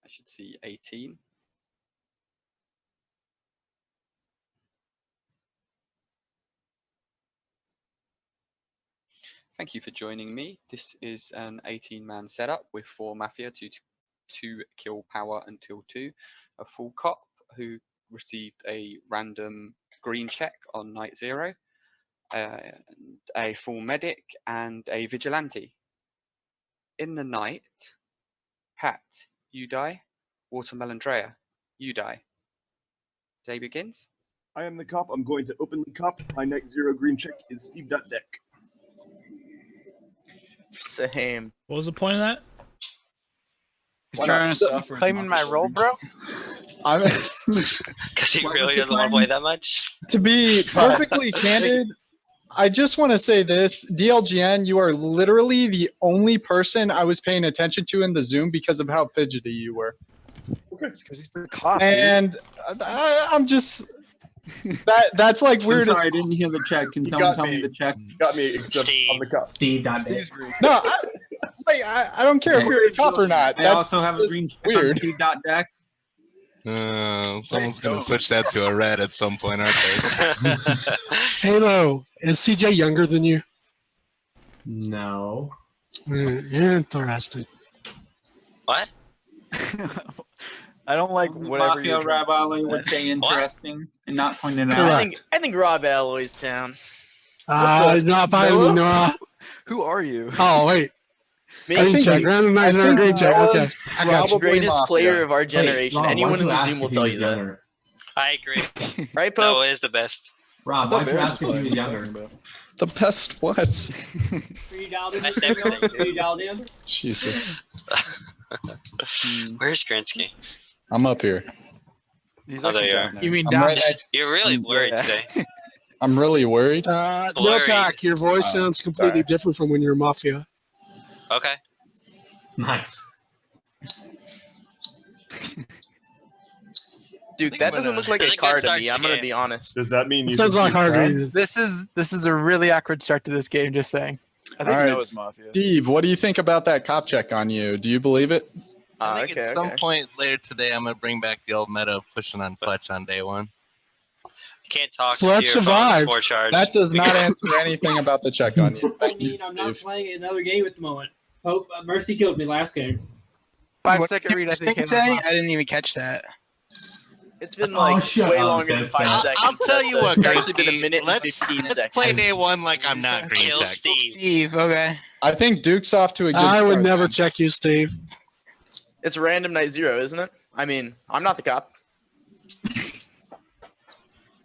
I should see 18. Thank you for joining me. This is an 18-man setup with 4 Mafia to kill power until 2, a full cop who received a random green check on night 0, a full medic, and a vigilante. In the night, Pat, you die. Watermelon Drea, you die. Day begins. I am the cop. I'm going to openly cop. My night 0 green check is Steve.deck. Same. What was the point of that? He's trying to suffer. Claiming my role, bro? Because he really doesn't want to play that much. To be perfectly candid, I just want to say this. DLGN, you are literally the only person I was paying attention to in the Zoom because of how fidgety you were. Okay. It's because he's the cop. And I'm just... That's like weird. I'm sorry, I didn't hear the check. Can someone tell me the check? You got me, except I'm the cop. Steve.deck. No, I don't care if you're a cop or not. I That's also have a green check weird. on Steve.deck. Someone's gonna switch that to a red at some point, aren't they? Halo, is CJ younger than you? No. Interesting. What? I don't like whatever Mafia Rob Ollie would say interesting and not point it I out. think Rob Alloy's down. Not by me, no. Who are you? Oh, wait. Me? Green check. Randomizer green check. Okay. I got you. Greatest player of our generation. Rob, Anyone why don't in you the ask Zoom will if he tell was you that. younger? I agree. Right, Pope? No, it is the best. Rob, why don't you ask if he was younger? The best what? Are you dialed in? Best everything. Are you dialed in? Jesus. Where's Grinsky? I'm up here. He's Oh, there you are. You mean I'm down? right next. You're really worried Yeah. today. I'm really worried. No Blurry. talk. Your voice sounds completely sorry. different from when you were Mafia. Okay. Nice. Dude, that doesn't look like It's a a good car to start me. to I'm the gonna game. be honest. Does that mean It you sounds can like keep hard going? reading. This is a really awkward start to this game. Just saying. I think All you right, know it's Mafia. Steve, what do you think about that cop check on you? Do you believe it? I think Okay, at some okay. point later today, I'm gonna bring back the old meta of pushing on Fletch on day 1. You can't talk Fletch to your phone survived. before charge. That does not answer anything about the check on you. I Thank you, mean, I'm not Steve. playing another game at the moment. Hope Mercy killed me last game. 5-second read. I think. I didn't even catch that. It's been Oh, like shut way up, longer than Seth. 5 seconds. I'll tell you what, It's actually been a Grinsky, minute and let's 15 Let's seconds. play day 1 like I'm not green Kill checked. Steve. Steve, okay. I think Duke's off to a good I would start, never man. check you, Steve. It's random night 0, isn't it? I mean, I'm not the cop.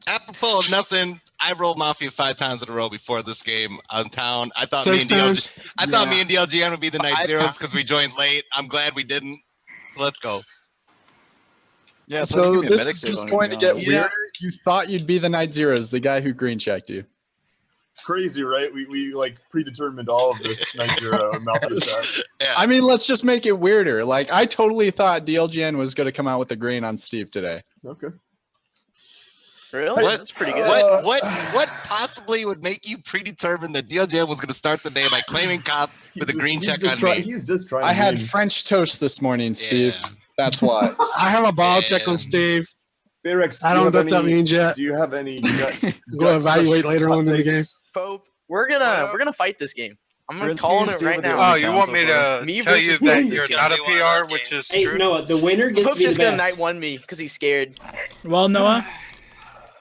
Apropos of nothing, I rolled Mafia 5 times in a row before this game on town. I thought 6 me and times. DLGN would be the night zeros because we joined late. I'm glad we didn't. So let's go. Yeah, So this is just going to get weirder. You thought you'd be the night zeros, the guy who green checked you. Crazy, right? We like predetermined all of this night 0 and Mafia chat. Yeah. I mean, let's just make it weirder. Like, I totally thought DLGN was going to come out with the green on Steve today. Okay. Really? What- That's pretty good. What possibly would make you predetermine that DLGN was going to start the day by claiming cop with a green check on me? He's just trying. I to had win. French toast this morning, Steve. Yeah. That's why. I have a ball check on Steve. Bayrex, I do you don't know have what that any- means yet. Do you have any? Go evaluate later on in the game. Pope, we're gonna fight this game. I'm gonna Grinsky call is it still right the now. only Oh, you town want so me far. to Me tell you versus that Pope you're is not a gonna be one of those PR, which games. is Hey, true? Noah, the winner gets Pope's to be the just gonna best. night 1 me because he's scared. Well, Noah,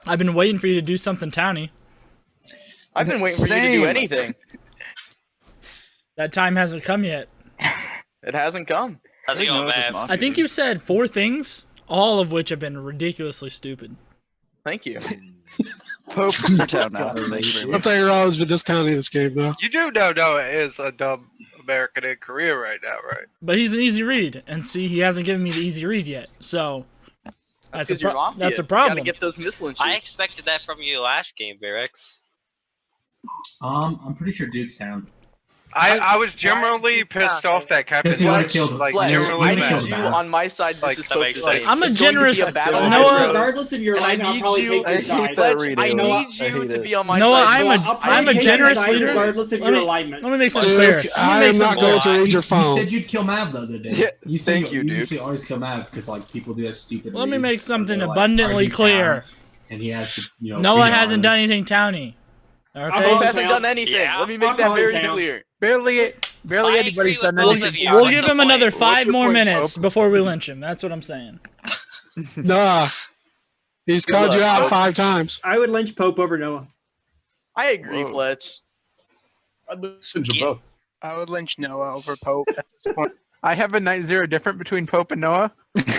I've been waiting for you to do something towny. I've been waiting for you to do anything. That time hasn't come yet. It hasn't come. How's it going, man? I think you've said 4 things, all of which have been ridiculously stupid. Thank you. Pope, you're town now. Thank you very I'll much. tell you always with this town in this game, though. You do know Noah is a dumb American in Korea right now, right? But he's an easy read, and see, he hasn't given me the easy read yet. So That's That's a because you're pro- Mafia. that's a You problem. gotta get those missile inches. I expected that from you last game, Bayrex. I'm pretty sure Duke's down. I was generally pissed off that Captain. Because he would've killed- like Fletch, generally I mad. need you on my side. This is that makes Pope's sense. side. I'm a It's going to be generous- battle of Noah- heroes. Regardless of your And I alignment, I'll need probably you. take I your hate side. that Fletch, read, I Haley. need I you hate to it. be on my Noah, side. I'm a take generous your side leader. regardless of Let your me- alignments. Let me make something clear. Duke, Let me I make am not something going clear. to read your You phone. said you'd kill Mav the other day. Yeah, You said thank you, dude. usually always kill Mav because like people do that stupid. Let me read make where something they're, like, abundantly RG clear. town, And he has to, you know. Noah PR hasn't and- done anything towny. Pope Okay? hasn't done anything. Yeah. Let me make I'll that call him very down. clear. Barely I anybody's agree with done both anything. of you. We'll What's give the him point? another What's 5 your more point, minutes Pope? before we lynch him. That's what I'm saying. Nah. He's Good called you luck, out Pope. 5 times. I would lynch Pope over Noah. I agree, Whoa. Fletch. I'd listen to Yeah. both. I would lynch Noah over Pope at this point. I have a 9-0 different between Pope and Noah.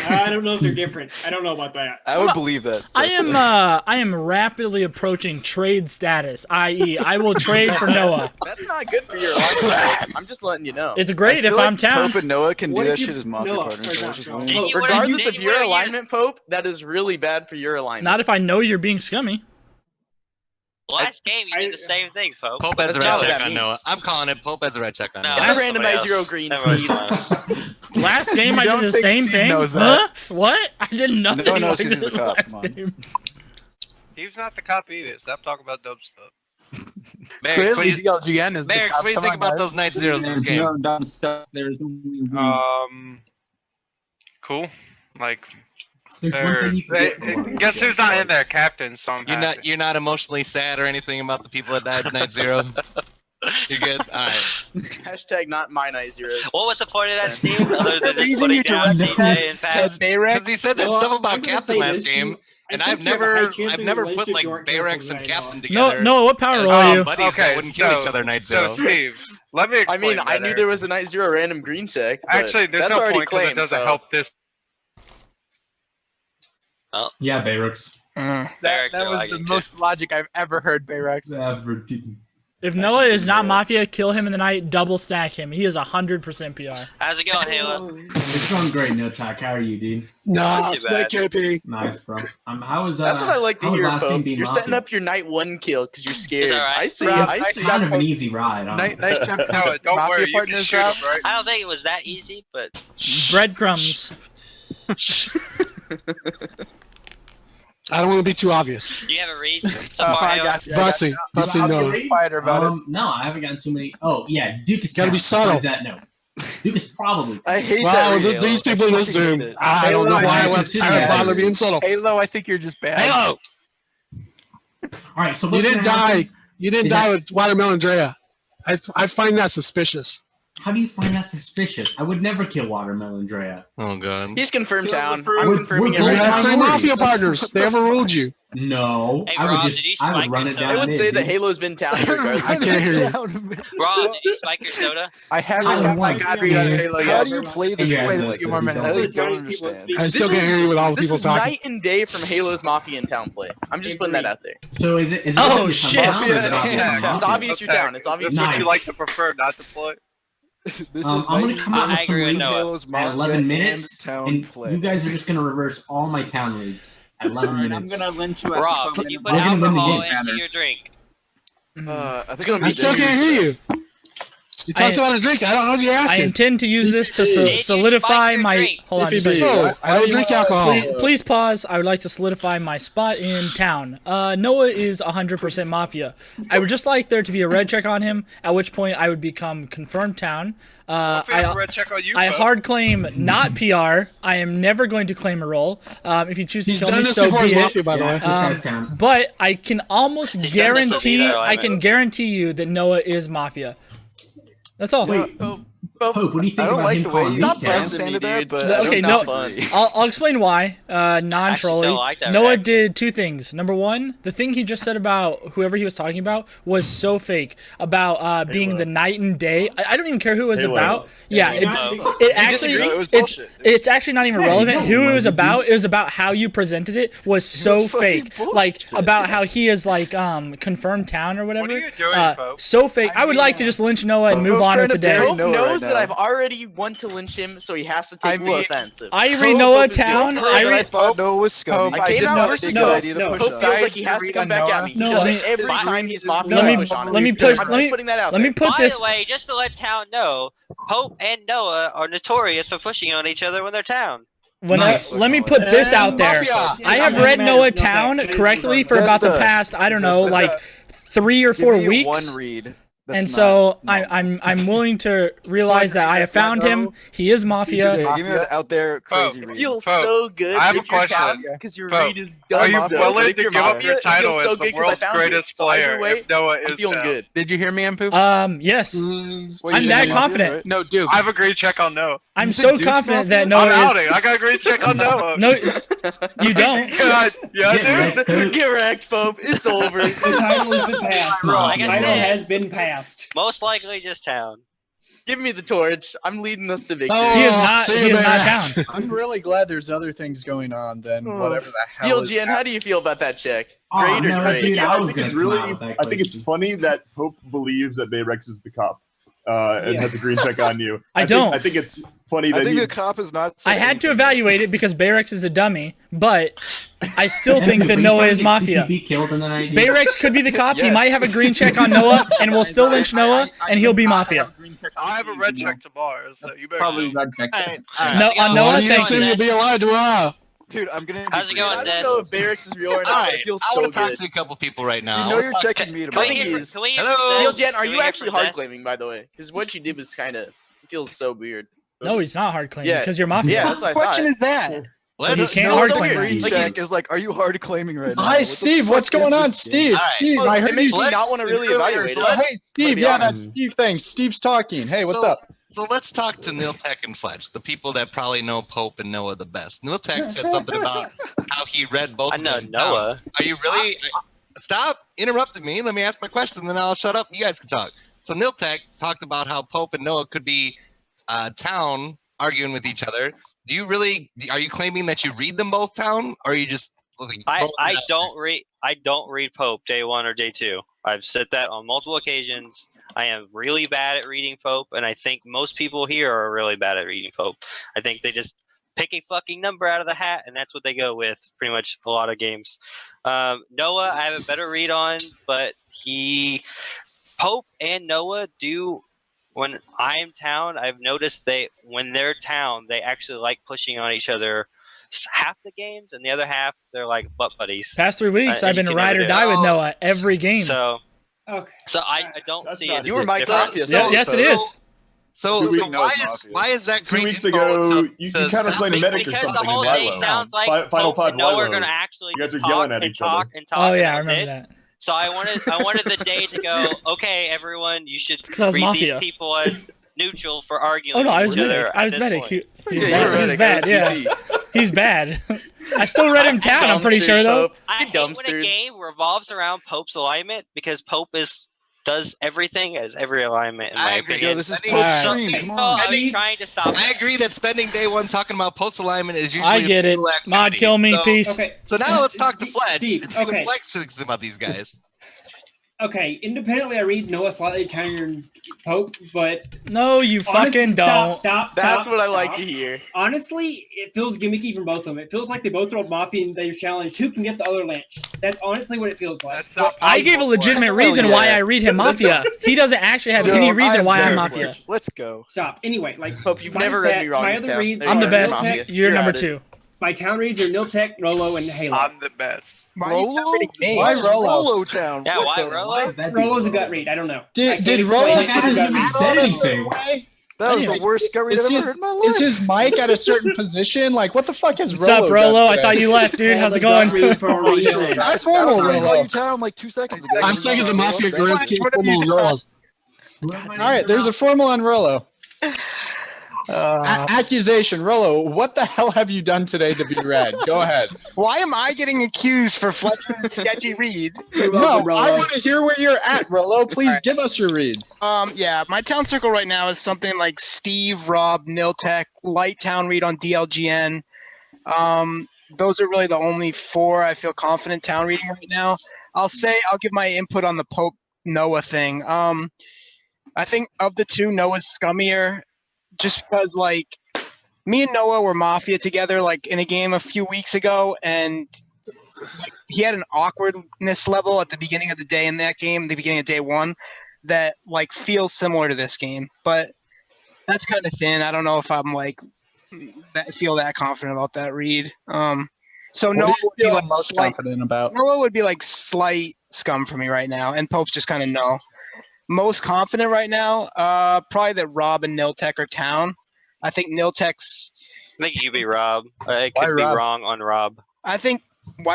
I don't know if they're different. I don't know about that. I would believe that. I am rapidly approaching trade status, i.e., I will trade for Noah. That's not good for your alignment. I'm just letting you know. It's great if I'm town. Pope and Noah can What do if that you- shit as Mafia Noah, partners. for So let's just example, win. Pope. You would've- Regardless of you your would've used- alignment, Pope, that is really bad for your alignment. Not if I know you're being scummy. Last game, you did the same thing, Pope. Pope has That's a not red what check that on Noah. means. I'm calling it. Pope has a red check on No, Noah. It's a that's randomized somebody zero else. green, Everyone's Steve. fine. Last game I You did don't the think same Steve thing. knows Huh? that. What? I didn't know No that one you knows liked 'cause he's it the cop, last come on. game. He's not the cop either. Stop talking about dumb stuff. Merrick, what do Clearly, you, DLGN is the Merrick, top. what do you Come think on, about guys. those night zeros in this There's game? no dumb stuff. There's only wins. Cool. Like, There's one thing you can get from one guess of these who's not in guys. there? Captain. So I'm happy. You're not emotionally sad or anything about the people that died night zero. You're good. All right. Hashtag not my night zeros. What was the point of that, Steve? Other than just reason putting you down directed CJ and Ted Pat? Bayrex. Because he said that Well, stuff I'm about gonna Captain say last this, game, you- I and think I've you have a high never chance of put relationships like you weren't Bayrex careful and tonight, Captain No, together. no. What power as roll are you? buddies that Okay, wouldn't kill each other night zero. So, Steve, let me I explain mean, I knew better. there was a night zero random green check. But Actually, there's that's no already point because it claimed. doesn't So. help this. Yeah, Bayrooks. Bayrex, That I was like the it too. most logic I've ever heard, Bayrex. Ever didn't. If Noah is not Mafia, kill him in the night, double stack him. He is 100% PR. How's it going, Halo? It's going great, no talk. How are you, dude? Nah, Not too split bad. KP. Nice, bro. How was That's what I like to how was hear, last game Pope. being You're setting Mafia? up your night one kill because you're scared. alright. I see. Rob, I see. Kind of an easy ride. Nice jump. No, don't Mafia worry. You can partners, shoot Rob. him, right? I don't think it was that easy, but Breadcrumbs. I don't want to be too obvious. do you have a read so Oh, far, I Halo? got you. Bussy. Bussy, I'll no. read. Quieter about it. No, I haven't gotten too many. Oh, yeah, Duke is Gotta be counts. subtle. Besides that, no. Duke is probably. I hate Wow, that. read, these Halo. people in this I fucking Zoom. hate this. I don't know Halo, why I I would consider bother that. being subtle. Halo, I think you're just bad. Halo, All right, so you what's didn't gonna happen? die. You didn't Is die that- with Watermelon Drea. I find that suspicious. How do you find that suspicious? I would never kill Watermelon Drea. Oh god. He's confirmed Kill the town. fruit. I'm We're- confirming we're You going everything. have three minorities. Mafia partners. They overruled you. No, Hey, I Rob, would did you just, I would spike run your it soda? down. I would say mid, that dude. Halo's been town regardless. I can't hear you. Rob, did you spike your soda? I haven't I got my want- god read on Yeah. Halo How yet. do you play this Yeah, game? that's Like, a few more good minutes. song. I Chinese don't people understand. speak- I still This can't hear you with all the This people is talking. night and day from Halo's Mafia in town play. I'm just putting that out there. So is it? Oh, obvious shit. I'm down, or is it Mafia obvious and I'm It's Mafia? obvious you're down. It's obvious This you're is what you Nice. like to prefer, not to play. This I'm is gonna come out with I some agree with reads Noah. Halo's at Mafia 11 minutes, and town and play. you guys are just gonna reverse all my town reads at 11 Alright, I'm minutes. gonna lynch you at Rob, the you moment. put We're gonna win the alcohol game. into your drink. It's gonna be I still can't hear you. You talked about a drink. I don't know what you're I asking. intend to use this to Did you solidify spike your my. drink? Hold on, just a CPB. second. No, I don't drink alcohol. Please pause. I would like to solidify my spot in town. Noah is 100% Mafia. I would just like there to be a red check on him, at which point I would become confirmed town. I'll have a red check on you, I Pope. hard claim not PR. I am never going to claim a role. If you choose to He's kill done me, this so before be as it. Mafia, by the Yeah, way. this guy's town. But I can almost He's done this with me, guarantee. though, I I can know. guarantee you that Noah is Mafia. That's all. Wait, Pope, what do you think I don't about like him the way calling you me Stop town? pressing me, understand that, dude. but That's Okay, not no, fun. I'll explain why. Non-trolly. don't like that Noah reaction. did two things. Number one, the thing he just said about whoever he was talking about was so fake about being the night and day. I don't even care who it was about. Yeah, it actually disagree? It was it's bullshit, dude. it's actually not even Hey, relevant. no, Who it was dude. about? It was about how you presented it was so fake. Like about how he is like confirmed town or whatever. are you doing, Pope? So fake. I would like to just lynch Noah and move Pope's on trying with the to day. bury Pope Noah knows knows that now. I've already won to lynch him, so he has to take the offensive. Ivory Noah Town. I thought Noah was scummy. I came out versus Noah. Pope Pope feels like he has to come back at me. No, Because let me- every time he's Mafia, Let me I push on him. let me push. I'm Let just me putting that out let me there. put By this. the way, just to let town know, Pope and Noah are notorious for pushing on each other when they're town. Let me put this out there. I have read Noah Town correctly for about the past, I don't know, like 3 or 4 weeks. One read. And so I'm willing to realize that I have found him. He is Mafia. Give me an out there crazy It read. feels so good I have a if you're question. town because your Pope, read is Are done. you so. willing But to if you're give up Mafia, your it title feels so as the good 'cause I world's found you. greatest So either player way, if Noah I'm is feeling down? good. Did you hear me, Ampu? Yes. Well, I'm you that know Mafia, confident. right? No, Duke. I have a green check on Noah. I'm so confident that Noah I'm is. outing. I got a green check on Noah. No, you don't. Yeah, dude. Get wrecked, Pope. It's over. The title has been passed. Like The I title said, has been passed. most likely just town. Give me the torch. I'm leading us to victory. He is not. He is not down. I'm really glad there's other things going on than whatever the hell is DLGN, how do you feel about that check? Oh, Great or no, great? dude, I I was think gonna it's come really. out with that I think it's question. funny that Pope believes that Bayrex is the cop, and has a green check on you. I don't. I think it's funny I that think he. the cop is not. I had to evaluate it because Bayrex is a dummy, but I still think that Noah is Mafia. Be killed in the night. Bayrex could be the cop. He Yes. might have a green check on Noah, and we'll still lynch Noah, and he'll be Mafia. I have a red check tomorrow, so you better. Probably red check. No, on Noah, thank assume you. you'll be alive tomorrow? Dude, I'm gonna. How's it going, I Des? don't know if Barracks is real or not, but Alright, it feels I so want to talk good. to a couple people right now. You I know wanna you're talk- checking me Can tomorrow. we hear, is- can we hear Hello? from Neil Des? Jen, are Can you we hear actually from Des? hard claiming, by the way? Because what you did was kind of feels so weird. No, he's not hard claiming Yeah. because you're Mafia. Yeah, that's what I question that. is that? So he Let's- can't no, hard so claim weird. that. Green Like, check is like, are you hard claiming right now? Hi, What the Steve. fuck What's is going on, this Steve? All right, Steve, Well, I it heard makes you. me not want to really evaluate it. Hey, Steve. be Yeah, honest. that's Steve. Thanks. Steve's talking. Hey, what's So- up? So let's talk to Neil Tech and Fletch, the people that probably know Pope and Noah the best. Neil Tech said something about how he read both I of know them. Noah. Are you really? Stop interrupting me. Let me ask my question, then I'll shut up. You guys can talk. So Neil Tech talked about how Pope and Noah could be town arguing with each other. Do you really? Are you claiming that you read them both town, or are you just? Like, I don't read Pope day 1 or day 2. I've said that on multiple occasions. I am really bad at reading Pope, and I think most people here are really bad at reading Pope. I think they just pick a fucking number out of the hat, and that's what they go with pretty much a lot of games. Noah, I have a better read on, but Pope and Noah do. When I'm town, I've noticed when they're town, they actually like pushing on each other half the games, and the other half they're like butt buddies. Past 3 weeks, And I've you been can ride never or do die it. with Noah every game. So Okay. I don't That's see not it. You were Mike different. Mafia. Yes, it is. So, Two so weeks why is that 2 great weeks info ago, to- you to kind of stop played it? medic or Because the something in whole thing Lilo. sounds like Final Pope Five and Noah are Lilo. going to actually You guys just are yelling talk at and each talk other. and talk. Oh yeah, I and that's remember it. that. So I wanted the day to go. Okay, everyone, you should 'cause I was read Mafia. these people as neutral for arguing. Oh no, I with was each other medic. at I was this medic. point. He's Yeah, you were bad. He's medic. bad. I was Yeah, PT. he's bad. I still read him down. I'm pretty sure though. Pope. I You hate when a dumpster. game revolves around Pope's alignment because Pope does everything as every alignment in my I agree. opinion. Yo, this is I mean, Pope's Alright. stream. Come People on. have been trying to stop I it. agree that spending day 1 talking about Pope's alignment is usually I get a it. futile activity. Mod kill me, So- peace. Okay. So now let's talk to Steve- Fletch Steve, and see what okay. Fletch thinks about these guys. Okay. Independently, I read Noah slightly tinier than Pope, but No, you honestly, fucking don't. Stop. That's what I stop. like to hear. Honestly, it feels gimmicky from both of them. It feels like they both throw Mafia and they challenge who can get the other lynch. That's honestly what it feels like. That's not I gave a legitimate reason why I read him Mafia. He doesn't actually have Yo, any reason I'm why I'm there, Mafia. Fletch. Let's go. Stop. Anyway, like Pope, you've my never read me wrong. My this other town. reads There I'm you the are, best. Mafia. You're number at it. 2. My town reads are Niltec, Rolo, and Halo. I'm the best. Rolo? Why Why is Rolo? Rolo Town? Yeah, What why the- Rolo? Rolo's a gut read. I don't know. I Did can't did explain Rolo it. It's a gut read. said anything. That was Anyway. the worst gut read I've ever heard in my life. Is his mic at a certain position? Like, what the fuck has What's Rolo up, Rolo? done I today? thought you left, dude. How's it Gut going? read for a reason. Not I was formal gonna call Rolo. you Town like 2 seconds ago. I'm second the Mafia Goretzky formal Rolo. All right, there's a formal on Rolo. Accusation, Rolo. What the hell have you done today to be read? Go ahead. Why am I getting accused for Fletch's sketchy read? No, I want to hear where you're at, Rolo. Please give us your reads. Yeah, my town circle right now is something like Steve, Rob, Niltech, Light Town read on DLGN. Those are really the only 4 I feel confident town reading right now. I'll give my input on the Pope Noah thing. I think of the two, Noah's scummier, just because like me and Noah were Mafia together like in a game a few weeks ago, and like he had an awkwardness level at the beginning of the day in that game, the beginning of day one, that like feels similar to this game, but that's kind of thin. I don't know if I'm like feel that confident about that read. So What Noah do you would be feel like most slight, confident about? Noah would be like slight scum for me right now, and Pope's just kind of no. Most confident right now, probably that Rob and Niltek are town. I think Niltek's. I think you be Rob. I Why could be Rob? wrong on Rob. I think.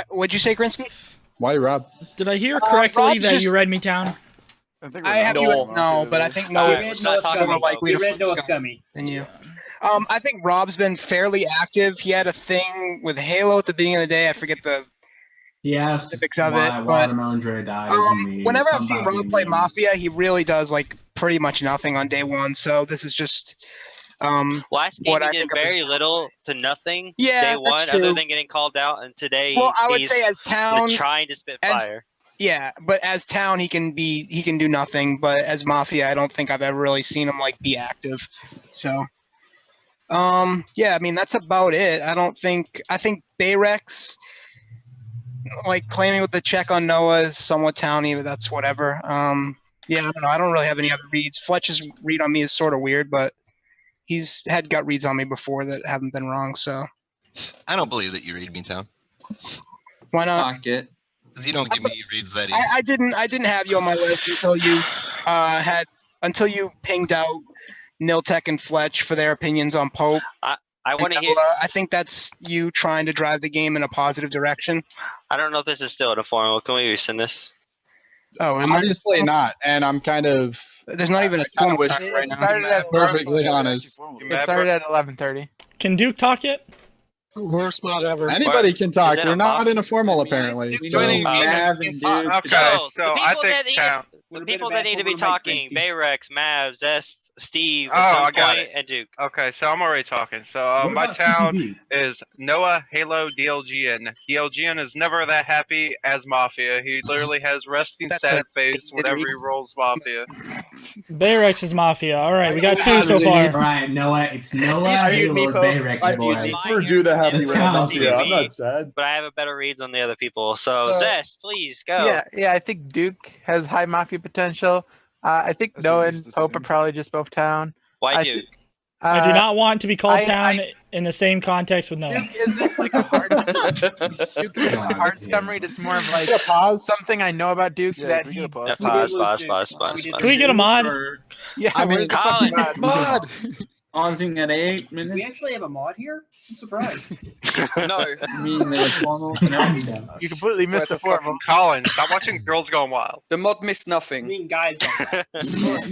What'd you say, Grinsky? Why, Rob? Did I hear correctly Rob's that just- you read me town? I have you. No, but I think Noah Alright, is let's not talk more about likely to We read flip Noah scum Scummy. than you. I think Rob's been fairly active. He had a thing with Halo at the beginning of the day. I forget the He asked specifics of why it, but Watermelon Dre died. and we whenever I've something seen about Rob being play memes. Mafia, he really does like pretty much nothing on day one. So this is just Last game what he I did think of his very little to nothing. Yeah, day that's one, true. other than getting called out, and today Well, I would he's say as town, trying to spit as- fire. yeah, but as town he can do nothing. But as Mafia, I don't think I've ever really seen him like be active. So, yeah, I mean that's about it. I think Bayrex like claiming with the check on Noah is somewhat towny, but that's whatever. Yeah, I don't know. I don't really have any other reads. Fletch's read on me is sort of weird, but he's had gut reads on me before that haven't been wrong. So I don't believe that you read me, Tom. why not? Fuck it. Because you don't give me reads that easy. I didn't have you on my list until you until you pinged out Niltek and Fletch for their opinions on Pope. I want to hear. I think that's you trying to drive the game in a positive direction. I don't know if this is still in a formal. Can we resend this? Oh, Obviously not, and I'm kind of. There's not even a I kinda formal wish check it right now. started at perfectly honest. It started at 11:30. Can Duke talk yet? Worst mod ever. Anybody can talk. Is it We're a not box? in a formal apparently. Duke's So winning. Mav and Duke. Okay, So, so the I people think that need, town. the Would have been people a that bad need to be forward Mike talking: Grinsky. Bayrex, Mav, Zest, Steve, Oh, at some I got point, it. and Duke. Okay, so I'm already talking. So What my about town CTV? is Noah, Halo, DLGN. DLGN is never that happy as Mafia. He literally has resting That's sad a- face whenever he rolls Mafia. Bayrex is Mafia. All right, we got two so All far. right, Noah. It's Noah, Just mute me, Halo, Pope. Bayrex, Just mute boys. me. Never do the happy It's when I'm town Mafia. I'm TV. not sad. But I have a better reads on the other people. So Uh, Zest, please go. Yeah. I think Duke has high Mafia potential. I think That's Noah what and used to Pope are say. probably just both town. Why I Duke? thi- I do not want to be called I- town in the same context with Noah. Duke isn't like a hard. Duke isn't like a hard God, scum read. It's more of like Get a pause. something I know about Duke Yeah, that can we he. get a pause? Yeah, We did pause, lose pause, Duke. pause, We pause, did pause. Can we get a mod? Or Yeah, I mean, where's the Colin. fucking mod? pausing at 8 We minutes. actually have a mod here? I'm surprised. No. I mean, the formal. No. You completely missed the formal. Colin, stop watching Girls Gone Wild. The mod missed I nothing. mean, guys don't.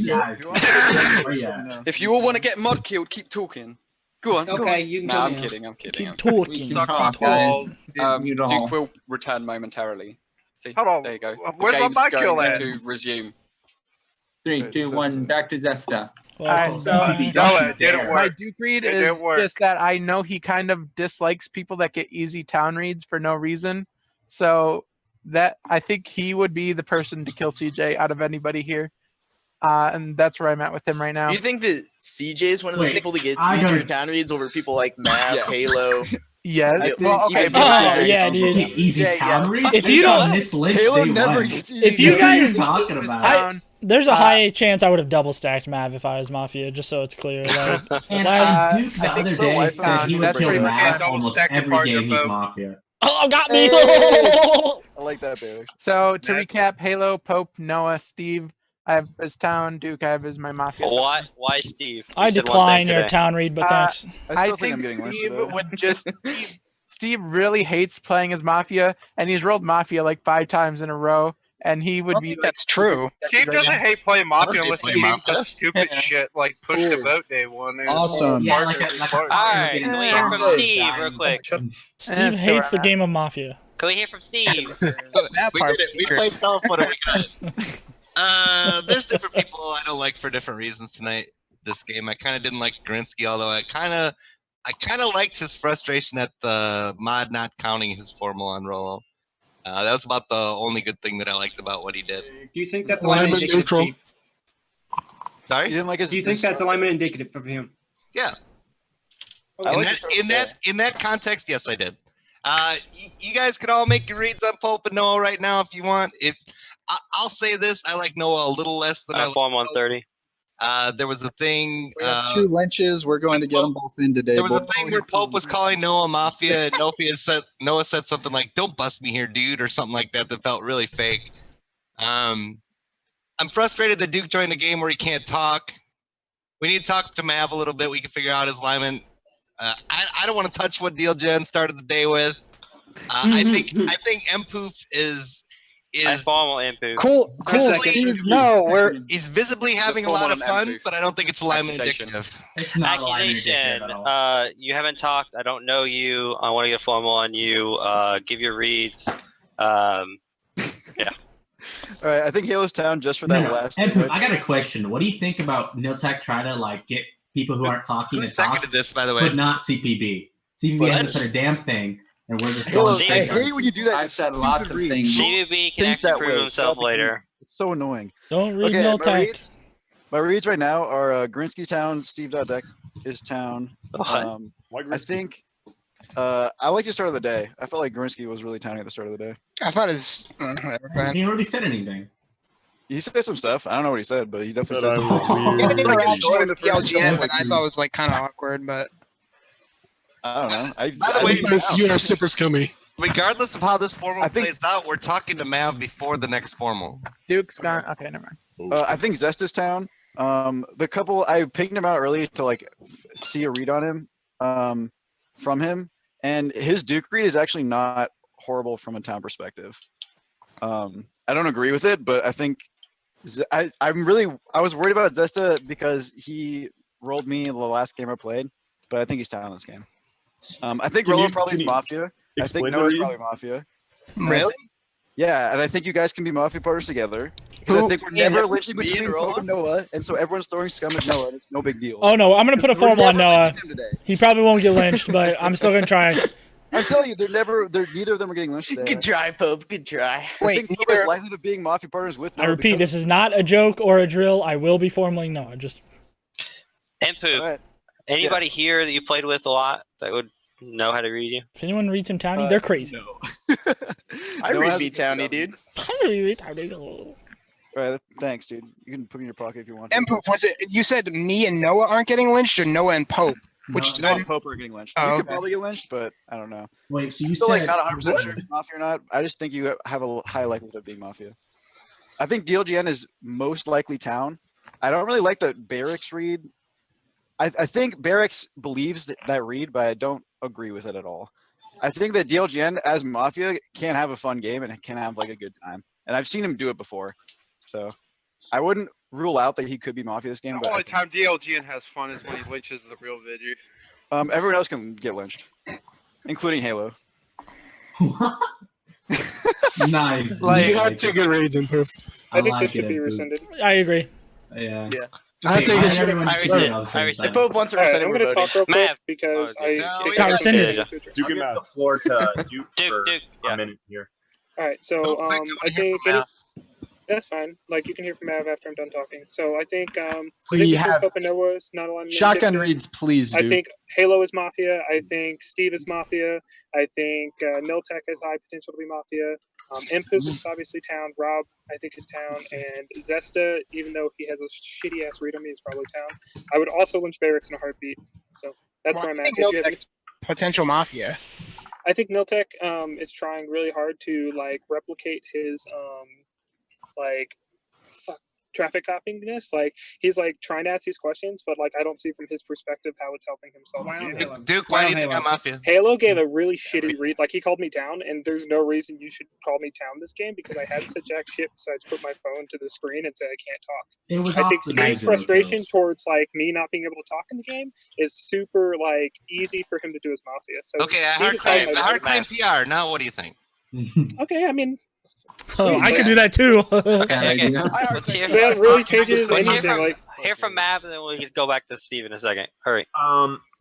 Guys, Oh, yeah. If you all want to get mod killed, keep talking. Go on. Go Okay, on. you can No, kill I'm me now. kidding. I'm kidding. Keep I'm talking. We Keep can talk, talking. guys. Mute all. Duke will return momentarily. See, Hold on. there you go. The Where's my game's mic kill going at? to resume. 3, 2, 1. Back to Zesta. Welcome so- back. No, it didn't My work. Duke read It is didn't work. just that I know he kind of dislikes people that get easy town reads for no reason. So that I think he would be the person to kill CJ out of anybody here. And that's where I'm at with him right now. Do you think that CJ is one of the Wait, people that gets I easier don't- town reads over people like Mav, Yes. Halo? Yeah. I Well, think okay. even but- Oh, yeah, dude. Okay, easy Yeah, town yeah. reads. If you don't- on this list, Halo they never won. gets easy. If you What are guys, talking about? Town. there's a high chance I would have double stacked Mav if I was Mafia, just so it's clear. Like, And why is- Duke the I think other so, day Wipe said Out. he would That's kill pretty much Mav it. almost Second every part game of he's vote. Mafia. oh, got me. I like that, Baylor. So to Next. recap, Halo, Pope, Noah, Steve, I have as town. Duke, I have as my Mafia. Why Steve? You I said one decline thing your today. town read, but thanks. I still think I'm getting worse Steve today. would just. Steve really hates playing as Mafia, and he's rolled Mafia like 5 times in a row, and he I would don't be think like. that's true. Steve doesn't hate playing Mafia hate unless playing the game Mafia. does stupid Yeah. shit like push the Ooh. vote day one. and Awesome. Yeah, Mark like is a important. All right, can we hear from Hey. Steve real quick? Steve still hates the around. game of Mafia. Can we hear from Steve? That We part did it. We for sure. played telephone and we got it. There's different people I don't like for different reasons tonight. This game, I kind of didn't like Grinsky, although I kind of liked his frustration at the mod not counting his formal on Rolo. That was about the only good thing that I liked about what he did. Do you think that's a Well, line I'm of in neutral. Chief? Sorry. You didn't like his. Do you think that's alignment indicative of him? Yeah. In that context, yes, I did. You guys could all make your reads on Pope and Noah right now if you want. I'll say this, I like Noah a little less than I like Form 130. There was a thing. We have 2 lynches. We're going to get them both in today. There was a thing where Pope was calling Noah Mafia, and Noah said something like, "Don't bust me here, dude," or something like that. That felt really fake. I'm frustrated that Duke joined a game where he can't talk. We need to talk to Mav a little bit. We can figure out his alignment. I don't want to touch what Deal Gen started the day with. I think Mpoof is formal Mpoof. Cool, Steve. No, he's visibly having a lot of fun, but I don't think it's alignment indicative. It's not alignment indicative at all. You haven't talked. I don't know you. I want to get formal on you. Give your reads. Yeah. All right, I think Halo's Town just for that last. Mpoof, I got a question. What do you think about Niltech trying to like get people who aren't talking to talk, this, by the way, but not CPB? CPB hasn't said a damn thing, and we're just Halo, going. I hate when you do that. I've said lots of things. CPB can actually prove himself later. It's so annoying. Don't read Niltech. My reads right now are Grinsky Town, Steve.deck is Town. I think I like the start of the day. I felt like Grinsky was really towny at the start of the day. I thought his. He already said anything. He said some stuff. I don't know what he said, but he definitely said He something. had an interaction with DLGN that I thought was like kind of awkward, but I don't know. By the way, you are super scummy. Regardless of how this formal plays out, we're talking to Mav before the next formal. Duke's gone. Okay, never mind. I think Zestis Town. The couple I pinged him out early to like see a read on him from him, and his Duke read is actually not horrible from a town perspective. I don't agree with it, but I think I was worried about Zesta because he rolled me in the last game I played, but I think he's town in this game. I think Rolo probably is Mafia. I think Noah's probably Mafia. Really? Yeah, and I think you guys can be Mafia partners together. Because I think we're never lynching between Pope and Noah, and so everyone's throwing scum at Noah, and it's no big deal. Oh no, I'm gonna put a formal on Noah. He probably won't get lynched, but I'm still gonna try. I'm telling you, neither of them are getting lynched today. Good try, Pope. Good try. I think Noah's likely to being Mafia partners with Noah. I repeat, this is not a joke or a drill. I will be formaling Noah. Just. Mpoof. Anybody here that you played with a lot that would know how to read you? If anyone reads him Townie, they're crazy. No. I read me Townie, dude. All right, thanks, dude. You can put me in your pocket if you want. Mpoof, was it? You said me and Noah aren't getting lynched, or Noah and Pope? Which Noah and Pope are getting lynched. Oh, you okay. could probably get lynched, but I don't know. Wait, so you still said like not 100% sure if you're Mafia or not. I just think you have a high likelihood of being Mafia. I think DLGN is most likely town. I don't really like the Barracks read. I think Barracks believes that read, but I don't agree with it at all. I think that DLGN as Mafia can have a fun game and can have like a good time. And I've seen him do it before. So I wouldn't rule out that he could be Mafia this game. The only But time DLGN has fun is when he lynches the real Vigi. everyone else can get lynched, including Halo. Nice. You had two good raids in proof. I think this should be rescinded. I agree. Yeah. I think it should. If Pope wants to All right, rescind it, I'm we're going to voting. talk real quick Mav. because Got rescinded. Duke and Mav. The floor to Duke for Duke, a minute here. All right, so I think that's fine. Like you can hear from Mav after I'm done talking. So I think We have Pope and Noah is not aligned. shotgun reads, please, I dude. think Halo is Mafia. I think Steve is Mafia. I think Niltech has high potential to be Mafia. Mpoof is obviously town. Rob, I think, is town. And Zesta, even though he has a shitty ass read on me, is probably town. I would also lynch Barracks in a heartbeat. So that's where I'm I at. think Niltech's potential Mafia. I think Niltech is trying really hard to like replicate his traffic copyingness. Like he's like trying to ask these questions, but like I don't see from his perspective how it's helping himself. Duke, why do you think I'm Mafia? Halo gave a really shitty read. Like he called me down, and there's no reason you should call me down this game because I hadn't said jack shit besides put my phone to the screen and say I can't talk. It was I think off the Steve's Nizer frustration girls. towards like me not being able to talk in the game is super like easy for him to do as Mafia. So Okay, a Steve hard is claim PR. Now, what do you think? Okay, I mean. Oh, I could do that too. Okay. Let's hear That really changes let's hear anything. from, Like hear from Mav, and then we can go back to Steve in a second. Hurry.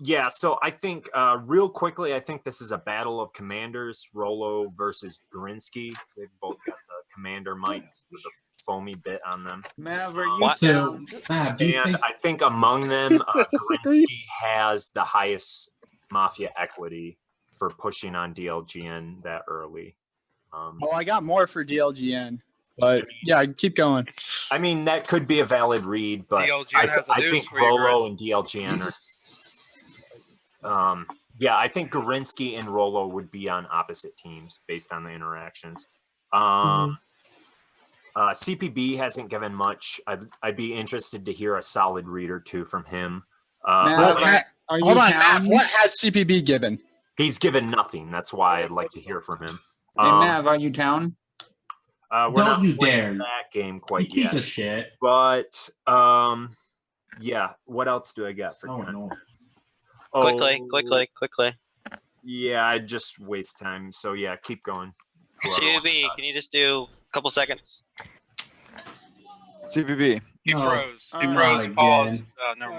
Yeah, so I think real quickly, I think this is a battle of commanders, Rolo versus Grinsky. They've both got the commander might with a foamy bit on them. Mav, are you What? down? Mav, do you And think I think among them, That's a sick read. Gorinsky has the highest Mafia equity for pushing on DLGN that early. Oh, I got more for DLGN, but yeah, keep going. I mean, that could be a valid read, but DLGN I has a think deuce for you, Rolo and DLGN are. Yeah, I think Gorinsky and Rolo would be on opposite teams based on the interactions. CPB hasn't given much. I'd be interested to hear a solid read or two from him. Mav, Are you hold on, down? Mav. What has CPB given? He's given nothing. That's why I'd like to hear from him. Hey, Mav, are you down? We're Don't not you playing dare. that game quite You piece yet. of shit. But yeah. What else do I got for Oh, Ken? no. Quickly. Yeah, I just waste time. So yeah, keep going. CB, can you just do a couple seconds? CPB. He froze. He not froze. again. Pause. Never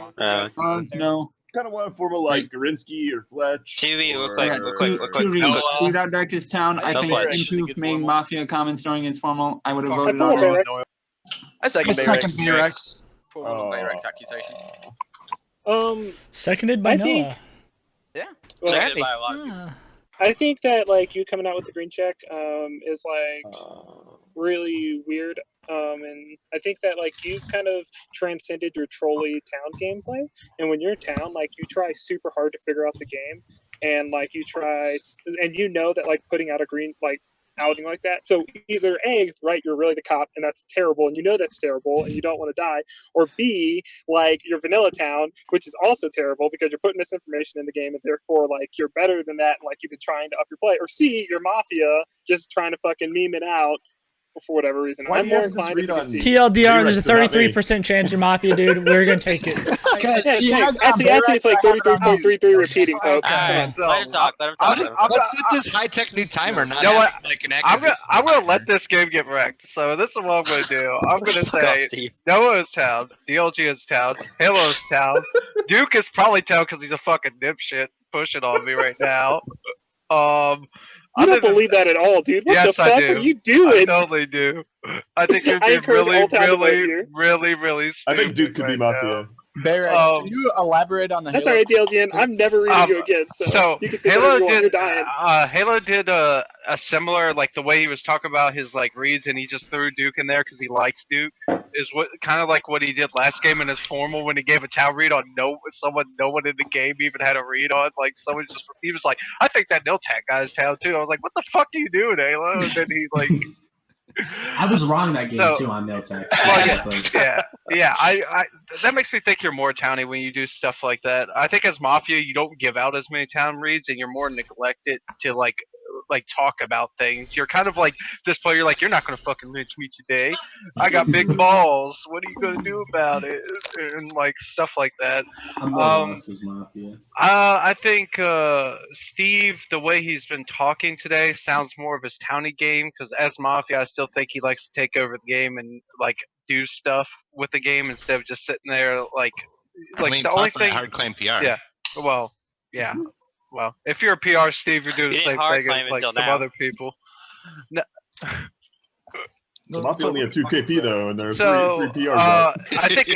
mind. No. Kind of want to formal like Gorinsky or Fletch. CB, real or- quick, Yeah, real quick. two reads. No, Street Out Deck is town. I No think flash. Improve main Formal. Mafia comments during its formal. I would have I voted follow on it. Bayrex. I second Bayrex. Bayrex. Formal Bayrex accusation. Seconded by I Noah. think- Yeah. Well, Seconded by a lot of people. Ah. I think that like you coming out with the green check is like really weird. And I think that like you've kind of transcended your trolley town gameplay. And when you're town, like you try super hard to figure out the game, and like you try, and you know that like putting out a green like outing like that. So either A, right, you're really the cop, and that's terrible, and you know that's terrible, and you don't want to die, or B, like you're vanilla town, which is also terrible because you're putting misinformation in the game, and therefore like you're better than that, and like you've been trying to up your play, or C, you're Mafia, just trying to fucking meme it out for whatever reason. Why I'm do you more have this inclined to read on concede. TLDR, there's a Bayrex, not me. 33% chance you're Mafia, dude. We're gonna take it. Because Yeah, he thanks. has Actually, it's like 33.33 repeating, folks. Come Alright, on. let him talk. Let him talk. Let him talk. What's with this high tech new timer? Not You know what? having, like an I'm gonna let this game get wrecked. So this is what I'm gonna do. I'm gonna Fuck off, say Steve. Noah is town, DLG is town, Halo is town, Duke is probably town because he's a fucking dipshit pushing on me right now. You other don't than- believe that at all, dude. What Yes, the I fuck do. are you I doing? totally do. I think you're I being encourage really, all town to vote really, here. really stupid. I think Duke could be right Mafia. now. Bayrex, can you elaborate on the That's Halo? alright, DLGN. I'm never reading you again, so you can say whatever Halo you want. You're did dying. Halo did a similar, like the way he was talking about his like reads, and he just threw Duke in there because he likes Duke. Is what kind of like what he did last game in his formal when he gave a town read on no one in the game even had a read on. Like someone just he was like, I think that Niltak guy's town too. I was like, what the fuck are you doing, Halo? And then he like. I was wrong that game So- too on Niltek. Well, yeah. I that makes me think you're more towny when you do stuff like that. I think as Mafia, you don't give out as many town reads, and you're more neglected to like talk about things. You're kind of like this player. You're like, you're not gonna fucking lynch me today. I got big balls. What are you gonna do about it? And like stuff like that. I'm more lost as Mafia. I think Steve, the way he's been talking today, sounds more of his towny game. Because as Mafia, I still think he likes to take over the game and like do stuff with the game instead of just sitting there like. I mean, the only plus I thing. hard claim PR. Yeah. Well. Yeah. Well, if you're a PR, Steve, you're doing You the didn't same hard thing claim as like until some now. other people. No. So Mafia only have 2 KP though, and there are So, three PRs. out. I think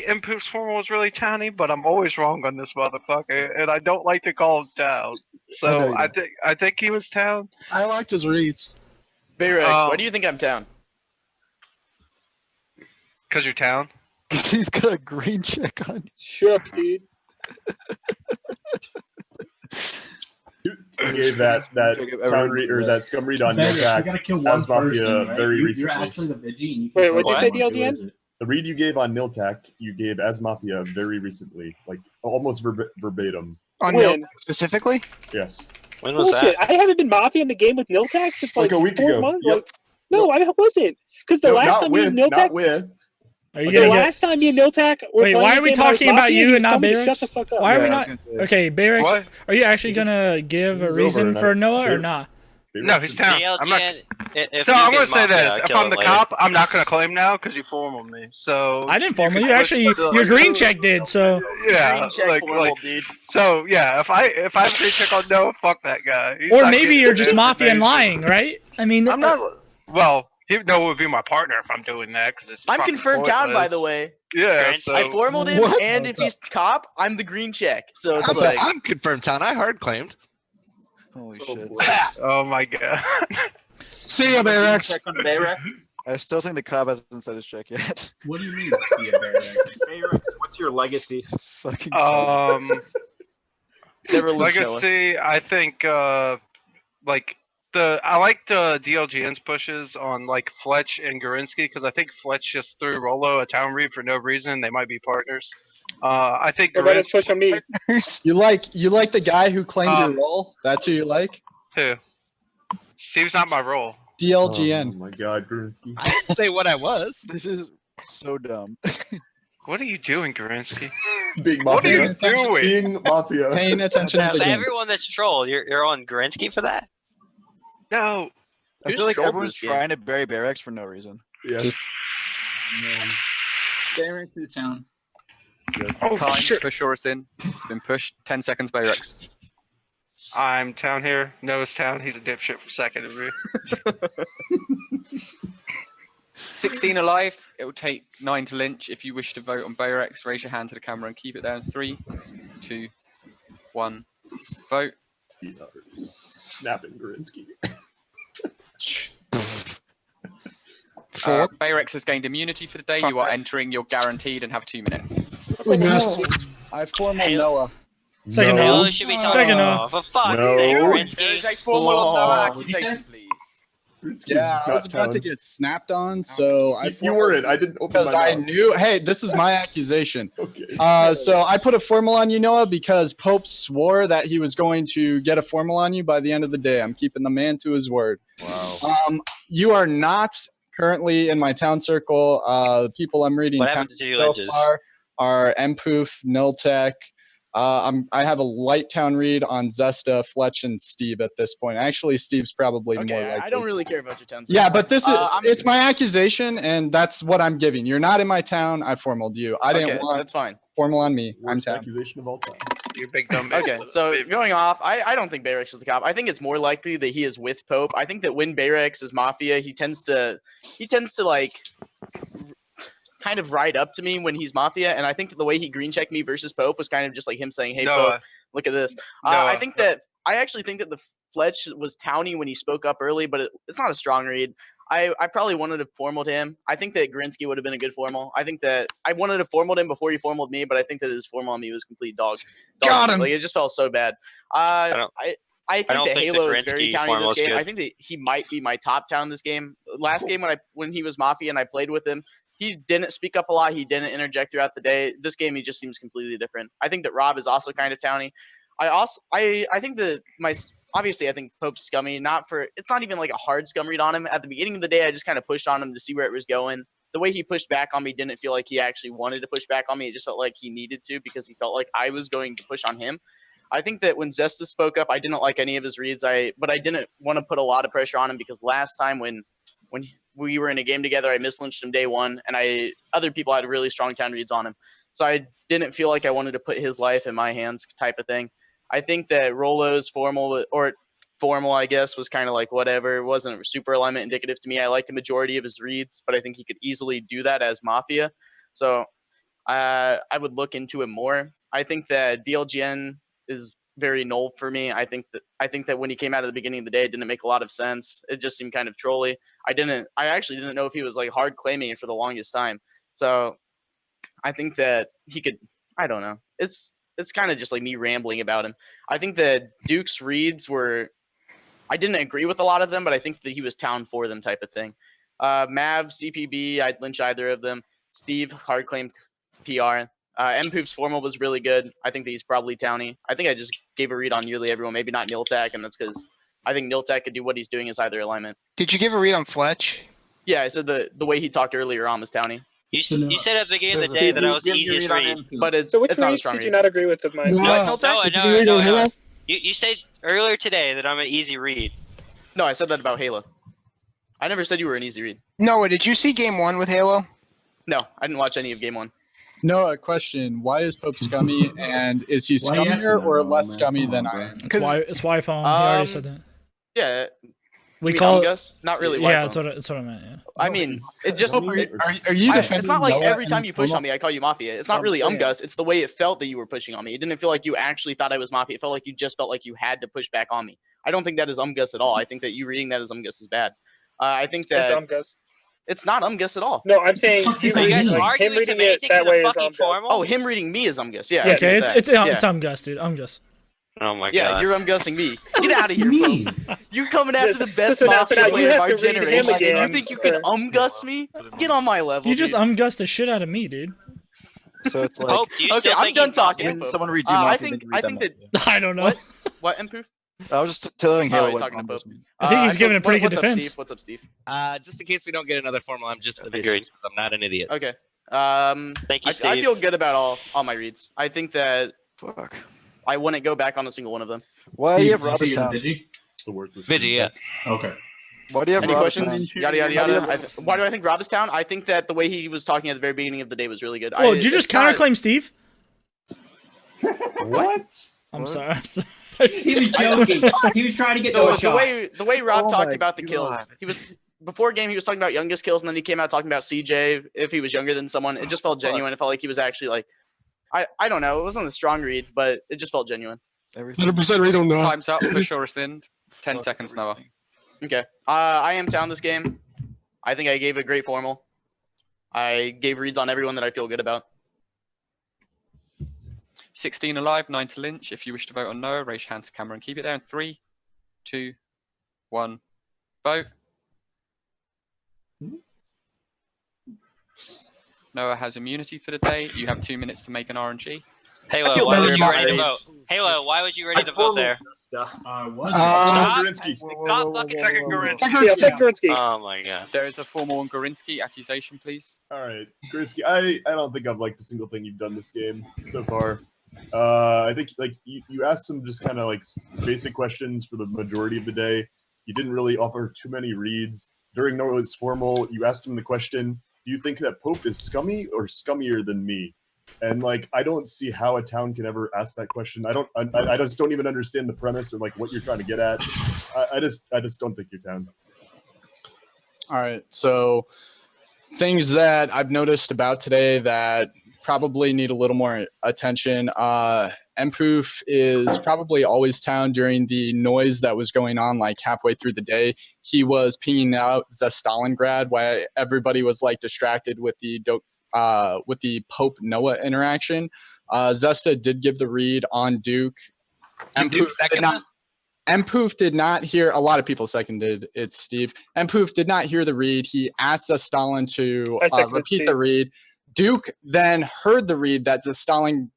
Impoof's formal was really tiny, but I'm always wrong on this motherfucker, and I don't like to call him town. I know So you I think he was town. I liked his reads. Bayrex, why do you think I'm down? Cause you're town. He's got a green check on. Shook, dude. You gave that town read or that scum read on Bayrex, Niltak you gotta kill one as Mafia person, right? very You're recently. actually the Vigi. And you Wait, can what'd you kill say, someone. Who DLGN? is it? The read you gave on Niltak, you gave as Mafia very recently, like almost verbatim. On When? Niltek specifically? Yes. When was Bullshit. that? I haven't been Mafia in the game with Niltak since like Like a week 4 ago. months. Yep. Like, no, I wasn't. Because the No, last not time with, me and Niltak. not with. Are you The gonna get? last time me and Niltak were Wait, playing why the are we game, I was talking about Mafia, you he and not was telling me to Bayrex? Shut the fuck up. Why are we Yeah, I not? was gonna say. Okay, Bayrex, What? are you actually gonna give a this is reason over, for and Noah or Bayrex- not? No, he's town. I'm not. DLGN, if So Duke I'm is gonna say Mafia, this: I'll if kill I'm him the later. cop, I'm not gonna claim now because you formal me. So I didn't formal you. can Actually, switch to, your like, green check did. So Yeah, Green check like, formal, dude. so yeah. If I have a green check on Noah, fuck that guy. He's or not maybe getting you're just Mafia and information. lying, right? I mean, I'm not. Well, he would be my partner if I'm doing that because it's. I'm fucking confirmed town, by pointless. the way. Yeah, so I formaled him, What? and if he's cop, I'm the green check. So it's I'm, like I'm confirmed town. I hard claimed. Holy shit. Oh my god. See ya, Bayrex. Check on Bayrex. I still think the cop hasn't said his check yet. What do you mean, see a Bayrex? Bayrex, what's your legacy? Fucking never lived Noah. Legacy, I think like I like the DLGN's pushes on like Fletch and Gorinsky because I think Fletch just threw Rolo a town read for no reason. They might be partners. I think What about his push on me? You like the guy who claimed your role? That's who you like? Who? Steve's not my role. DLGN. Oh my god, Grunsky. I didn't say what I was. This is so dumb. What are you doing, Gorinsky? Being What are Mafia. you doing? Being Mafia. Paying attention to the game. Everyone that's trolled, you're on Gorinsky for that? No. I feel like everyone's trying to bury Bayrex for no reason. Yes. Man. Bayrex is town. Yes. Oh, Time, shit. push us in. It's been pushed. 10 seconds, Bayrex. I'm town here. Noah's town. He's a dipshit for second of me. 16 alive. It will take 9 to lynch. If you wish to vote on Bayrex, raise your hand to the camera and keep it down. 3, 2, 1. Vote. Snapping Grunsky. Bayrex has gained immunity for the day. You are entering. You're guaranteed and have 2 minutes. We missed. I formal Noah. Second Halo Noah. should be talking Second about. Noah. For fuck's No. sake, There Gorinsky. is a formal Noah What'd you say? accusation, please. Yeah, I was about to get snapped on, so I You weren't. I didn't open because my I mouth. knew. Hey, this is my accusation. Okay. So I put a formal on you, Noah, because Pope swore that he was going to get a formal on you by the end of the day. I'm keeping the man to his word. Wow. You are not currently in my town circle. The people I'm reading What town happened to your so lynches? far are Mpoof, Niltech. I have a light town read on Zesta, Fletch, and Steve at this point. Actually, Steve's probably more likely. I don't really care about your town. Yeah, but this is I'm- it's my accusation, and that's what I'm giving. You're not in my town. I formaled you. I didn't Okay, want that's fine. formal on me. I'm Worst town. accusation of all time. You big dumb bitch. Okay, so going off, I don't think Bayrex is the cop. I think it's more likely that he is with Pope. I think that when Bayrex is Mafia, he tends to like kind of ride up to me when he's Mafia, and I think that the way he green checked me versus Pope was kind of just like him saying, "Hey, Pope, look at this." I think that I actually think that the Fletch was towny when he spoke up early, but it's not a strong read. I probably wanted to formal him. I think that Gorinsky would have been a good formal. I think that I wanted to formal him before he formaled me, but I think that his formal on me was complete dog. Got him. Like, it just felt so bad. I think don't that think Halo the is very Gorinsky towny in this formal is game. good. I think that he might be my top town in this game. Last game when he was Mafia and I played with him, he didn't speak up a lot. He didn't interject throughout the day. This game, he just seems completely different. I think that Rob is also kind of towny. I think that obviously I think Pope's scummy. It's not even like a hard scum read on him. At the beginning of the day, I just kind of pushed on him to see where it was going. The way he pushed back on me didn't feel like he actually wanted to push back on me. It just felt like he needed to because he felt like I was going to push on him. I think that when Zesta spoke up, I didn't like any of his reads. But I didn't want to put a lot of pressure on him because last time when we were in a game together, I mislynched him day one, and other people had really strong town reads on him. So I didn't feel like I wanted to put his life in my hands type of thing. I think that Rolo's formal, I guess, was kind of like whatever. It wasn't super alignment indicative to me. I like the majority of his reads, but I think he could easily do that as Mafia. So I would look into him more. I think that DLGN is very null for me. I think that when he came out at the beginning of the day, it didn't make a lot of sense. It just seemed kind of trolly. I actually didn't know if he was like hard claiming it for the longest time. So I think that he could, I don't know. It's kind of just like me rambling about him. I think that Duke's reads I didn't agree with a lot of them, but I think that he was town for them type of thing. Mav, CPB, I'd lynch either of them. Steve, hard claim PR. Mpoof's formal was really good. I think that he's probably towny. I think I just gave a read on nearly everyone, maybe not Niltech, and that's because I think Niltech could do what he's doing as either alignment. Did you give a read on Fletch? Yeah, I said the way he talked earlier on was towny. You said at the beginning of the day that I was the easiest read. But So which it's not a reads strong did read. you not agree with of mine? No. You said earlier today that I'm an easy read. No, I said that about Halo. I never said you were an easy read. Noah, did you see game one with Halo? No, I didn't watch any of game one. No, a question. Why is Pope scummy, and is he Why you scummier asking or that, less man? scummy Come than on, I bro. am? It's why phone. He already said that. Yeah, We mean call Umgus? Not really. Yeah, White phone. that's what I meant. Yeah. I mean, it just. Are you It's defending not like Noah every and time you push Formal? on me, I call you Mafia. It's not I'm really saying. Umgus. It's the way it felt that you were pushing on me. It didn't feel like you actually thought I was Mafia. It felt like you just felt like you had to push back on me. I don't think that is Umgus at all. I think that you reading that as Umgus is bad. I think that It's Umgus. it's not Umgus at all. No, I'm saying you Are you guys reading, like, him arguing reading it semantics that in a way is fucking Umgus. formal? Oh, him reading me is Umgus. Yeah. Yeah, Okay, that. it's Yeah. Umgus, dude. Umgus. Oh my Yeah, god. you're Umgussing me. Get out of here, Pope. You're coming after the best so now Mafia you player of have our to read him generation. again You think you can for- Umgus me? Get on my level. You just dude. Umgus the shit out of me, dude. So it's like Pope, do you Okay, still I'm think done he's talking. Mafia? when someone reads you I Mafia, think then you read them that. I don't know. What? What, Impoof? I was just telling Oh, Halo you're what talking to Umgus Pope. means. I think he's giving a pretty good what's defense. Up, Steve? What's up, Steve? Just in case we don't get another formal, I'm just the Agreed. because I'm not an idiot. Okay. Thank you, I Steve. feel good about all my reads. I think that Fuck. I wouldn't go back on a single one of them. Why do you have Steve, you say you're Robinstown? Vigi? The word was Vigi, yeah. Okay. Why do you have Any questions? Robinstown? Yada yada yada. Why do I think Robistown? I think that the way he was talking at the very beginning of the day was really good. Oh, did you just counterclaim Steve? What? I'm sorry. I'm sorry. He was joking. He was trying to get Noah shot. The way Rob Oh talked my about the kills, God. he was before game he was talking about youngest kills, and then he came out talking about CJ if he was younger than someone. It just felt genuine. It felt like he was actually like, I don't know. It wasn't a strong read, but it just felt genuine. 100% read on Noah. Time's up. Push or rescind. 10 seconds, Noah. Okay. I am down this game. I think I gave a great formal. I gave reads on everyone that I feel good about. 16 alive, 9 to Lynch. If you wish to vote on Noah, raise your hand to camera and keep it there. In 3, 2, 1, vote. Noah has immunity for the day. You have 2 minutes to make an RNG. Halo, feel why better was you about ready to reads. vote? Halo, why was you ready to vote there? What? Stop! Gorinsky. Stop fucking Yeah, check Gorinsky. Oh my god. There is a formal on Gorinsky accusation, please. All right, Gorinsky. I don't think I've liked a single thing you've done this game so far. I think like you asked some just kind of like basic questions for the majority of the day. You didn't really offer too many reads. During Noah's formal, you asked him the question, do you think that Pope is scummy or scummier than me? And like, I don't see how a town can ever ask that question. I just don't even understand the premise or like what you're trying to get at. I just don't think you're town. All right. So things that I've noticed about today that probably need a little more attention. Mpoof is probably always town during the noise that was going on like halfway through the day. He was pinging out Stalingrad while everybody was like distracted with the Pope Noah interaction. Zesta did give the read on Duke. Mpoof did not hear, a lot of people seconded it, Steve. Mpoof did not hear the read. He asked Stalin to repeat Steve. the read. Duke then heard the read that Stalin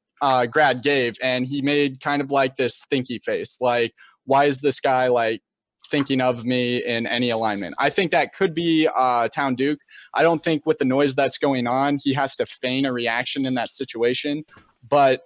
grad gave, and he made kind of like this thinky face. Like, why is this guy like thinking of me in any alignment? I think that could be Town Duke. I don't think with the noise that's going on, he has to feign a reaction in that situation, but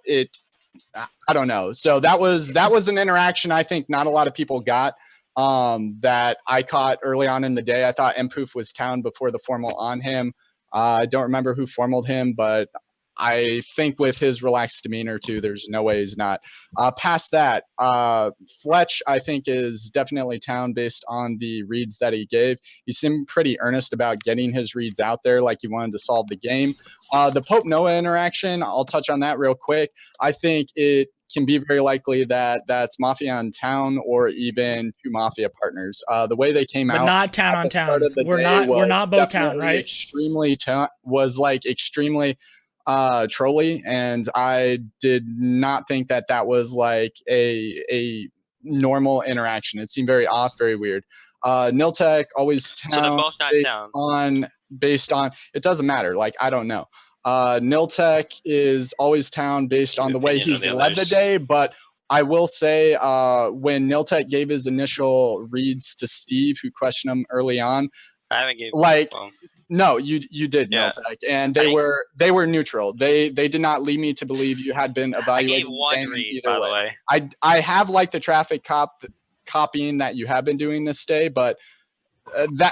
I don't know. So that was an interaction I think not a lot of people got that I caught early on in the day. I thought Mpoof was Town before the formal on him. I don't remember who formaled him, but I think with his relaxed demeanor too, there's no way he's not. Past that, Fletch, I think, is definitely Town based on the reads that he gave. He seemed pretty earnest about getting his reads out there, like he wanted to solve the game. The Pope Noah interaction, I'll touch on that real quick. I think it can be very likely that that's Mafia on Town or even two Mafia partners. The way they came But out, not Town on Town. We're not both Town, right? Extremely trolly, and I did not think that was like a normal interaction. It seemed very off, very weird. Niltech always Town. So they're both not Town. Based on it doesn't matter. Like, I don't know. Niltech is always Town based on the way he's led the day, but I will say when Niltech gave his initial reads to Steve, who questioned him early on, I haven't given no, you did, Yeah. Niltech, and they were neutral. They did not lead me to believe you had been I evaluating gave one the game read, either by the way. I have liked the traffic copying that you have been doing this day, but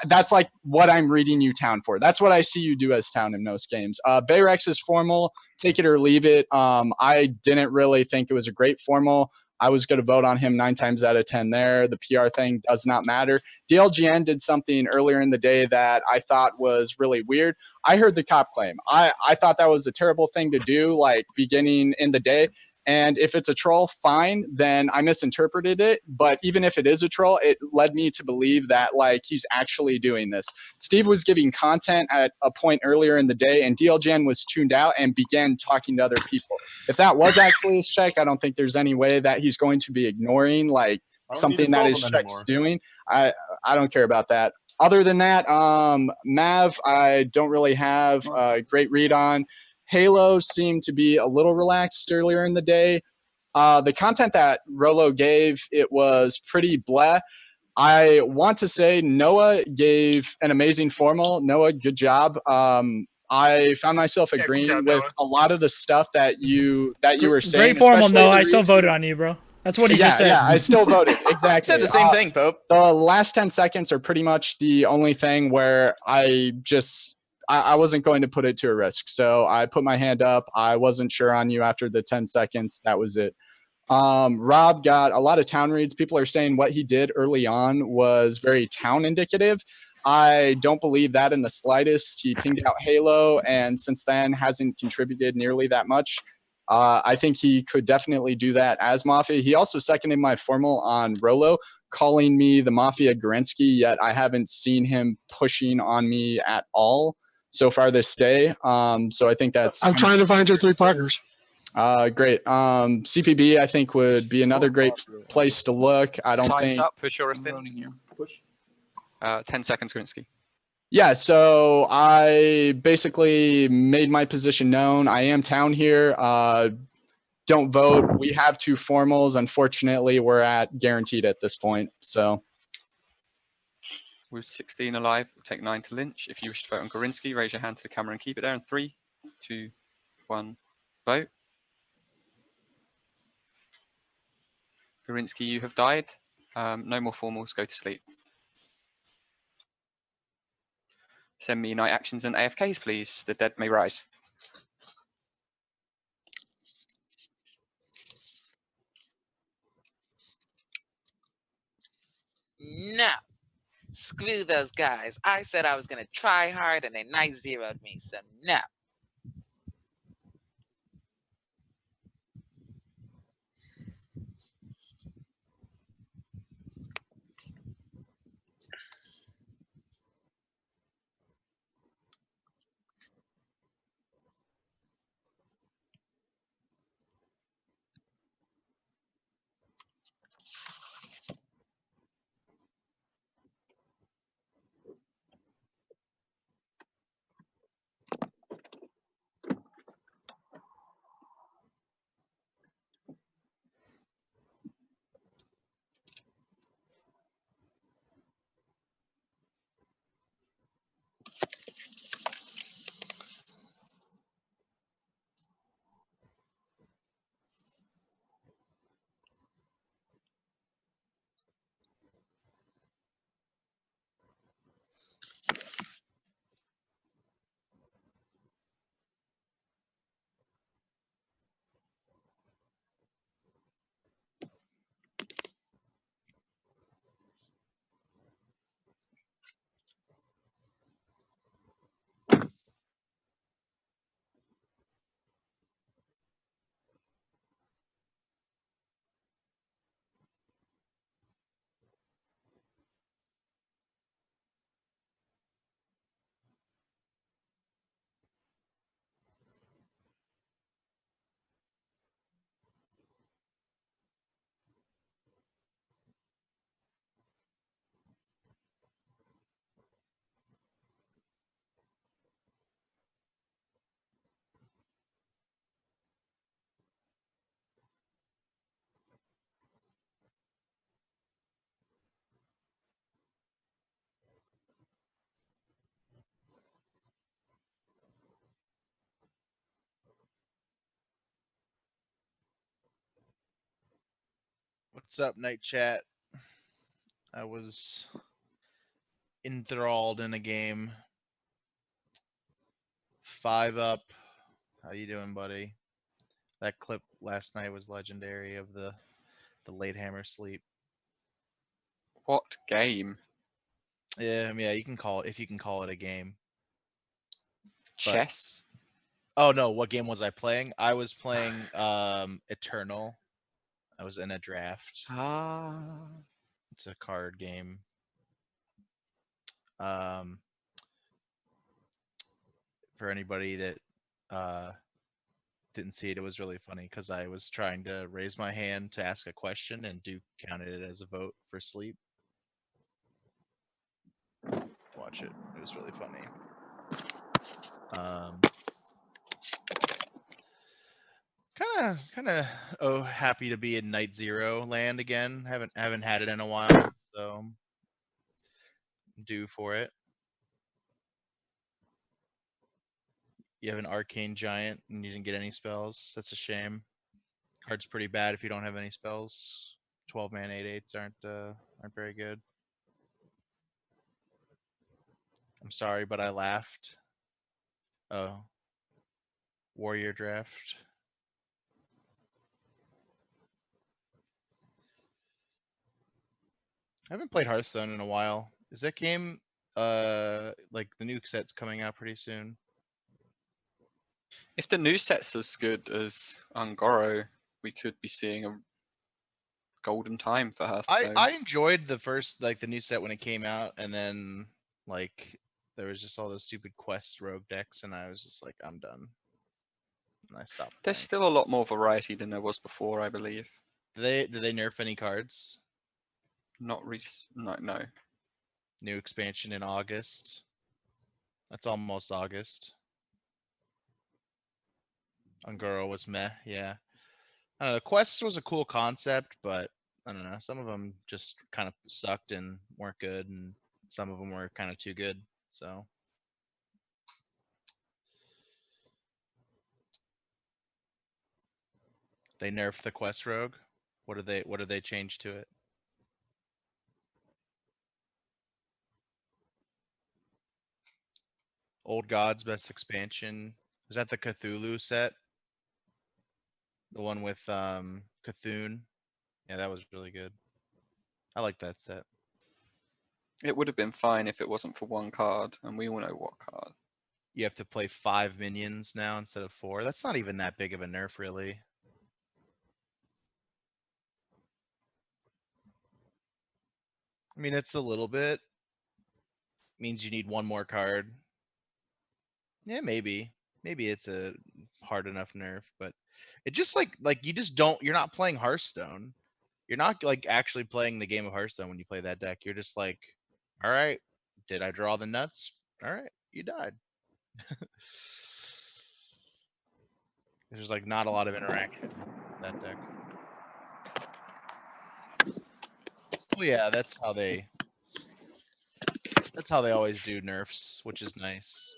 that's like what I'm reading you Town for. That's what I see you do as Town in most games. Bayrex is formal, take it or leave it. I didn't really think it was a great formal. I was going to vote on him 9 times out of 10 there. The PR thing does not matter. DLGN did something earlier in the day that I thought was really weird. I heard the cop claim. I thought that was a terrible thing to do, like beginning in the day. And if it's a troll, fine, then I misinterpreted it. But even if it is a troll, it led me to believe that like he's actually doing this. Steve was giving content at a point earlier in the day, and DLGN was tuned out and began talking to other people. If that was actually his check, I don't think there's any way that he's going to be ignoring like something that his check's doing. I don't care about that. Other than that, Mav, I don't really have a great read on. Halo seemed to be a little relaxed earlier in the day. The content that Rolo gave, it was pretty bleh. I want to say Noah gave an amazing formal. Noah, good job. I found myself agreeing with a lot of the stuff that you were saying. Great formal, especially Noah. the I still reads- voted on you, bro. That's what he just said. Yeah, I still voted. Exactly. Said the same thing, Pope. The last 10 seconds are pretty much the only thing where I wasn't going to put it to a risk. So I put my hand up. I wasn't sure on you after the 10 seconds. That was it. Rob got a lot of town reads. People are saying what he did early on was very town indicative. I don't believe that in the slightest. He pinged out Halo and since then hasn't contributed nearly that much. I think he could definitely do that as Mafia. He also seconded my formal on Rolo, calling me the Mafia Garinsky, yet I haven't seen him pushing on me at all so far this day. So I think that's... I'm trying to find your 3 Parkers. Great. CPB, I think, would be another great place to look. I don't Time's think... up. Push your in. Push. 10 seconds, Grinsky. Yeah, so I basically made my position known. I am town here. Don't vote. We have 2 formals. Unfortunately, we're at guaranteed at this point. So With 16 alive, we'll take 9 to Lynch. If you wish to vote on Gorinsky, raise your hand to the camera and keep it there. In 3, 2, 1, vote. Gorinsky, you have died. No more formals. Go to sleep. Send me night actions and AFKs, please. The dead may rise. No. Screw those guys. I said I was going to try hard and they night zeroed me, so no. What's up, Night Chat? I was enthralled in a game. 5 up. How you doing, buddy? That clip last night was legendary of the The late hammer sleep. What game? Yeah, I mean, yeah, you can call it if you can call it a game. Chess? Oh no, what game was I playing? I was playing Eternal. I was in a draft. Ah. It's a card game. For anybody that didn't see it, it was really funny because I was trying to raise my hand to ask a question, and Duke counted it as a vote for sleep. Watch it. It was really funny. Kind of happy to be in Night Zero land again. Haven't had it in a while, so I'm due for it. You have an arcane giant and you didn't get any spells. That's a shame. Card's pretty bad if you don't have any spells. 12-man 8/8s aren't very good. I'm sorry, but I laughed. Oh. Warrior draft. I haven't played Hearthstone in a while. Is that game like the new set's coming out pretty soon? If the new set's as good as Ungoro, we could be seeing a golden time for Hearthstone. I enjoyed the first the new set when it came out, and then like there was just all those stupid quest rogue decks, and I was just like, I'm done. And I stopped. There's still a lot more variety than there was before, I believe. Did they nerf any cards? No. New expansion in August. That's almost August. Ungoro was meh, yeah. I don't know, Quest was a cool concept, but I don't know, some of them just kind of sucked and weren't good, and some of them were kind of too good, so. They nerfed the Quest Rogue. What did they change to it? Old Gods best expansion. Is that the Cthulhu set? The one with Cthulhu? Yeah, that was really good. I like that set. It would have been fine if it wasn't for one card, and we all know what card. You have to play 5 minions now instead of 4. That's not even that big of a nerf, really. I mean, it's a little bit. Means you need one more card. Yeah, maybe. Maybe it's a hard enough nerf, but it just like you just don't. You're not playing Hearthstone. You're not like actually playing the game of Hearthstone when you play that deck. You're just like, all right, did I draw the nuts? All right, you died. There's like not a lot of interaction in that deck. Oh yeah, that's how they always do nerfs, which is nice.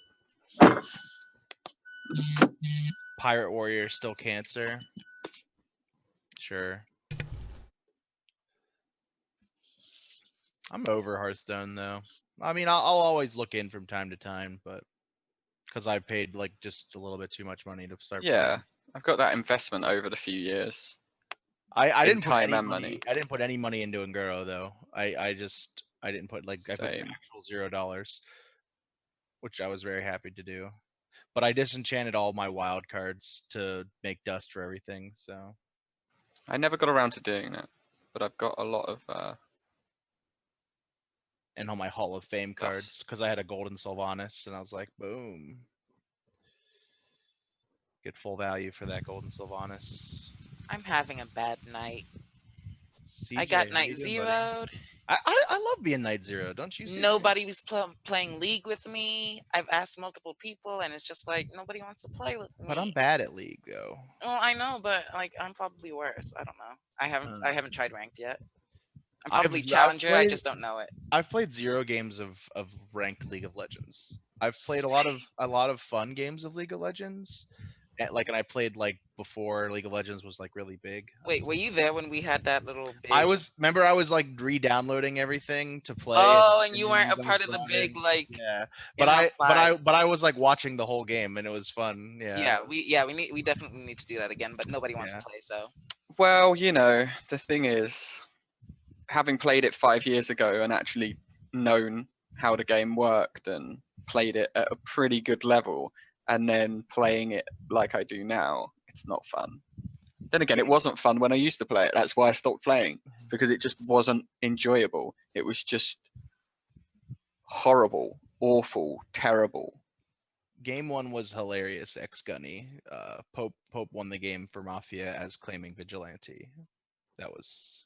Pirate Warrior still cancer. Sure. I'm over Hearthstone though. I mean, I'll always look in from time to time, but because I paid like just a little bit too much money to start. Yeah, playing. I've got that investment over the few years. I didn't put time any and money. money. I didn't put any money into Ungoro though. I didn't put like I put Same. actual $0, which I was very happy to do. But I disenchanted all my wild cards to make dust for everything. So I never got around to doing that, but I've got a lot of. And all my Hall of Fame cards because I had a golden Sylvanas, and I was like, boom. Get full value for that golden Sylvanas. I'm having a bad night. CJ, I got how night you doing, buddy? zeroed. I love being night zero, don't you? CJ? Nobody was playing League with me. I've asked multiple people, and it's just like nobody wants to play with me. But I'm bad at League though. Well, I know, but like I'm probably worse. I don't know. I haven't tried ranked yet. I'm probably I've challenger. I played- just don't know it. I've played 0 games of ranked League of Legends. I've played a lot of fun games of League of Legends. And I played like before League of Legends was like really big. Wait, were you there when we had that little big? I was like re-downloading everything to play. Oh, and you weren't a part of the big like. Yeah, but I was like watching the whole game and it was fun. Yeah. Yeah, we definitely need to do that again, but nobody wants to play, so. Well, you know, the thing is, having played it 5 years ago and actually known how the game worked and played it at a pretty good level, and then playing it like I do now, it's not fun. Then again, it wasn't fun when I used to play it. That's why I stopped playing, because it just wasn't enjoyable. It was just horrible, awful, terrible. Game 1 was hilarious. Ex Gunny. Pope won the game for Mafia as claiming vigilante. That was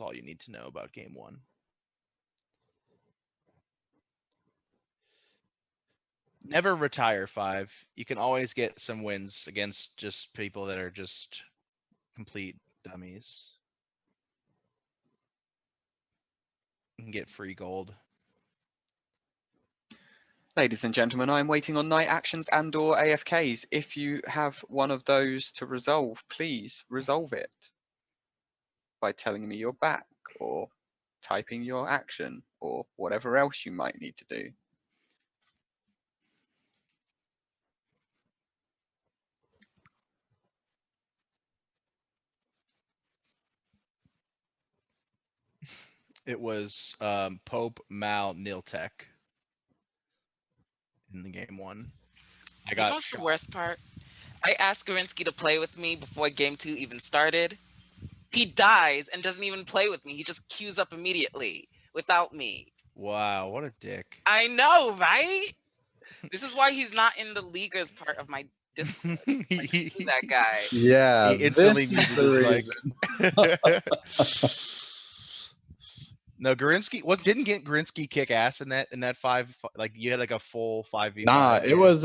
all you need to know about Game 1. Never retire 5. You can always get some wins against just people that are just complete dummies. You can get free gold. Ladies and gentlemen, I am waiting on night actions and or AFKs. If you have one of those to resolve, please resolve it by telling me you're back or typing your action or whatever else you might need to do. It was Pope, Mal, Niltek in the Game 1. I You know got what's the shot. worst part? I asked Gorinsky to play with me before game 2 even started. He dies and doesn't even play with me. He just queues up immediately without me. Wow, what a dick. I know, right? This is why he's not in the league as part of my Discord. Like, screw that guy. Yeah, He instantly this is muted the his mic. reason. No, Gorinsky didn't Gorinsky kick ass in that 5, like you had like a full 5v5. Nah, it was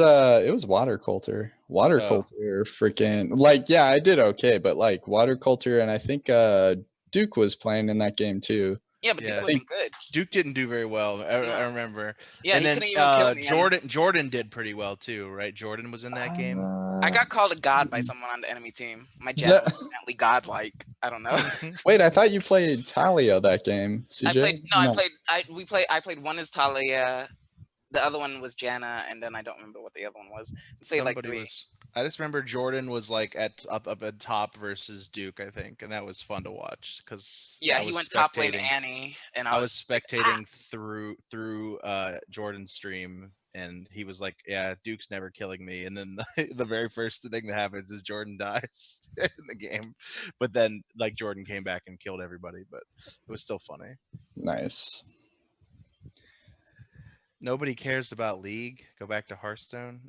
water culture. Water Oh. culture freaking like yeah, I did okay, but like water culture and I think Duke was playing in that game too. Yeah, but Duke wasn't good. Duke didn't do very well. I remember. Yeah, and he then couldn't even kill me. Jordan did pretty well too, right? Jordan was in that game. I got called a god by someone on the enemy team. My Jet was apparently godlike. I don't know. Wait, I thought you played Talia that game, CJ. I played one as Talia, the other one was Janna, and then I don't remember what the other one was. We played like 3. I just remember Jordan was like up at top versus Duke, I think, and that was fun to watch because he went top lane Annie, and I was spectating through Jordan's stream, and he was like, "Yeah, Duke's never killing me." And then the very first thing that happens is Jordan dies in the game, but then like Jordan came back and killed everybody, but it was still funny. Nice. Nobody cares about League. Go back to Hearthstone.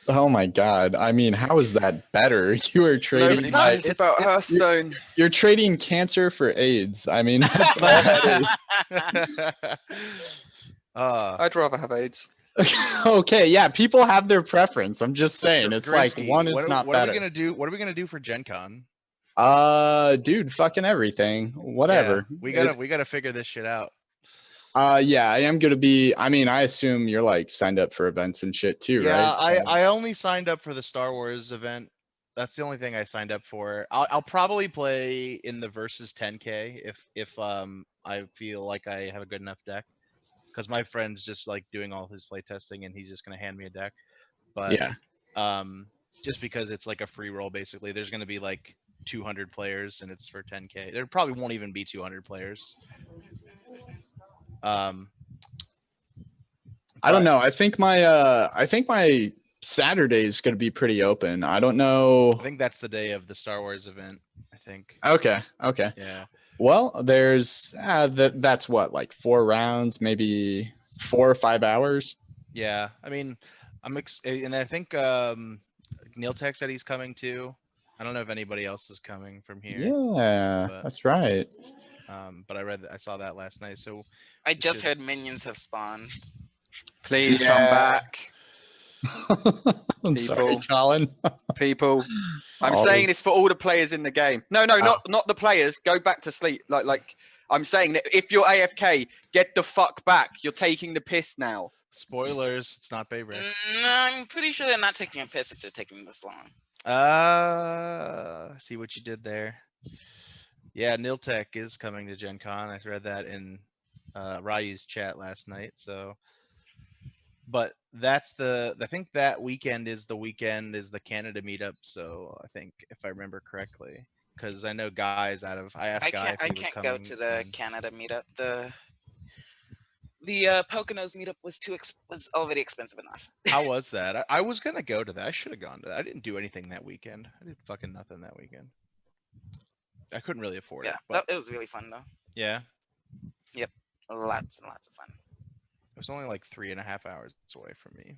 Oh my god. I mean, how is that better? You are trading Nobody cares about Hearthstone. You're trading cancer for AIDS. I mean, that's all that is. I'd rather have AIDS. Okay, yeah, people have their preference. I'm just saying, it's like Grinsky, one is not what better. Are we gonna do? What are we gonna do for Gen Con? Dude, fucking everything. Whatever. Yeah, we gotta figure this shit out. Yeah, I am gonna be. I mean, I assume you're like signed up for events and shit too, Yeah, right? I only signed up for the Star Wars event. That's the only thing I signed up for. I'll probably play in the versus 10K if I feel like I have a good enough deck, because my friend's just like doing all his play testing and he's just gonna hand me a deck. But yeah, just because it's like a free roll basically, there's gonna be like 200 players and it's for 10K. There probably won't even be 200 players. I don't know. I think my Saturday is gonna be pretty open. I don't know. I think that's the day of the Star Wars event. I think. Okay. Yeah. Well, there's that's what, like 4 rounds, maybe 4 or 5 hours. Yeah, I mean, and I think Neil Tech said he's coming too. I don't know if anybody else is coming from here. Yeah, that's right. But I saw that last night. So I just heard minions have spawned. Please come back. I'm sorry, Colin. People. I'm saying this for all the players in the game. No, not the players. Go back to sleep. Like I'm saying that if you're AFK, get the fuck back. You're taking the piss now. Spoilers, it's not Bayrex. I'm pretty sure they're not taking a piss if they're taking this long. See what you did there. Yeah, Niltek is coming to Gen Con. I read that in Ryu's chat last night. So, but I think that weekend is the Canada meetup. So I think if I remember correctly. because I know guys out of. I asked Guy if I he was can't go coming. to the Canada meetup. The Poconos meetup was already expensive enough. How was that? I was gonna go to that. I should have gone to that. I didn't do anything that weekend. I did fucking nothing that weekend. I couldn't really afford it. But it was really fun though. yeah, Yep, lots and lots of fun. it was only like 3.5 hours away from me.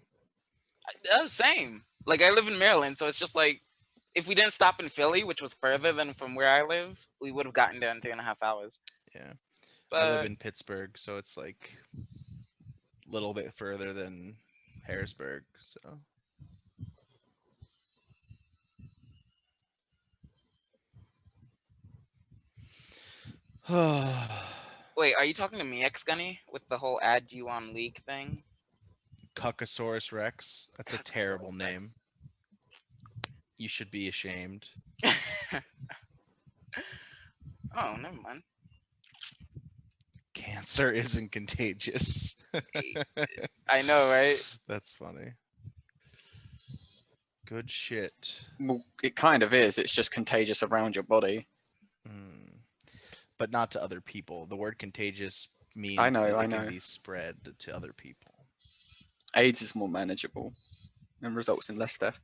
Oh, same. Like I live in Maryland, so it's just like if we didn't stop in Philly, which was further than from where I live, we would have gotten there in 3.5 hours. Yeah, But I live in Pittsburgh, so it's like a little bit further than Harrisburg. So wait, are you talking to me, X Gunny, with the whole add you on League thing? Cuckosaurus Rex. That's a terrible name. You should be ashamed. Oh, never mind. Cancer isn't contagious. I know, right? That's funny. Good shit. Well, it kind of is. It's just contagious around your body. But not to other people. The word contagious means I know, that I it know. can be spread to other people. AIDS is more manageable and results in less death.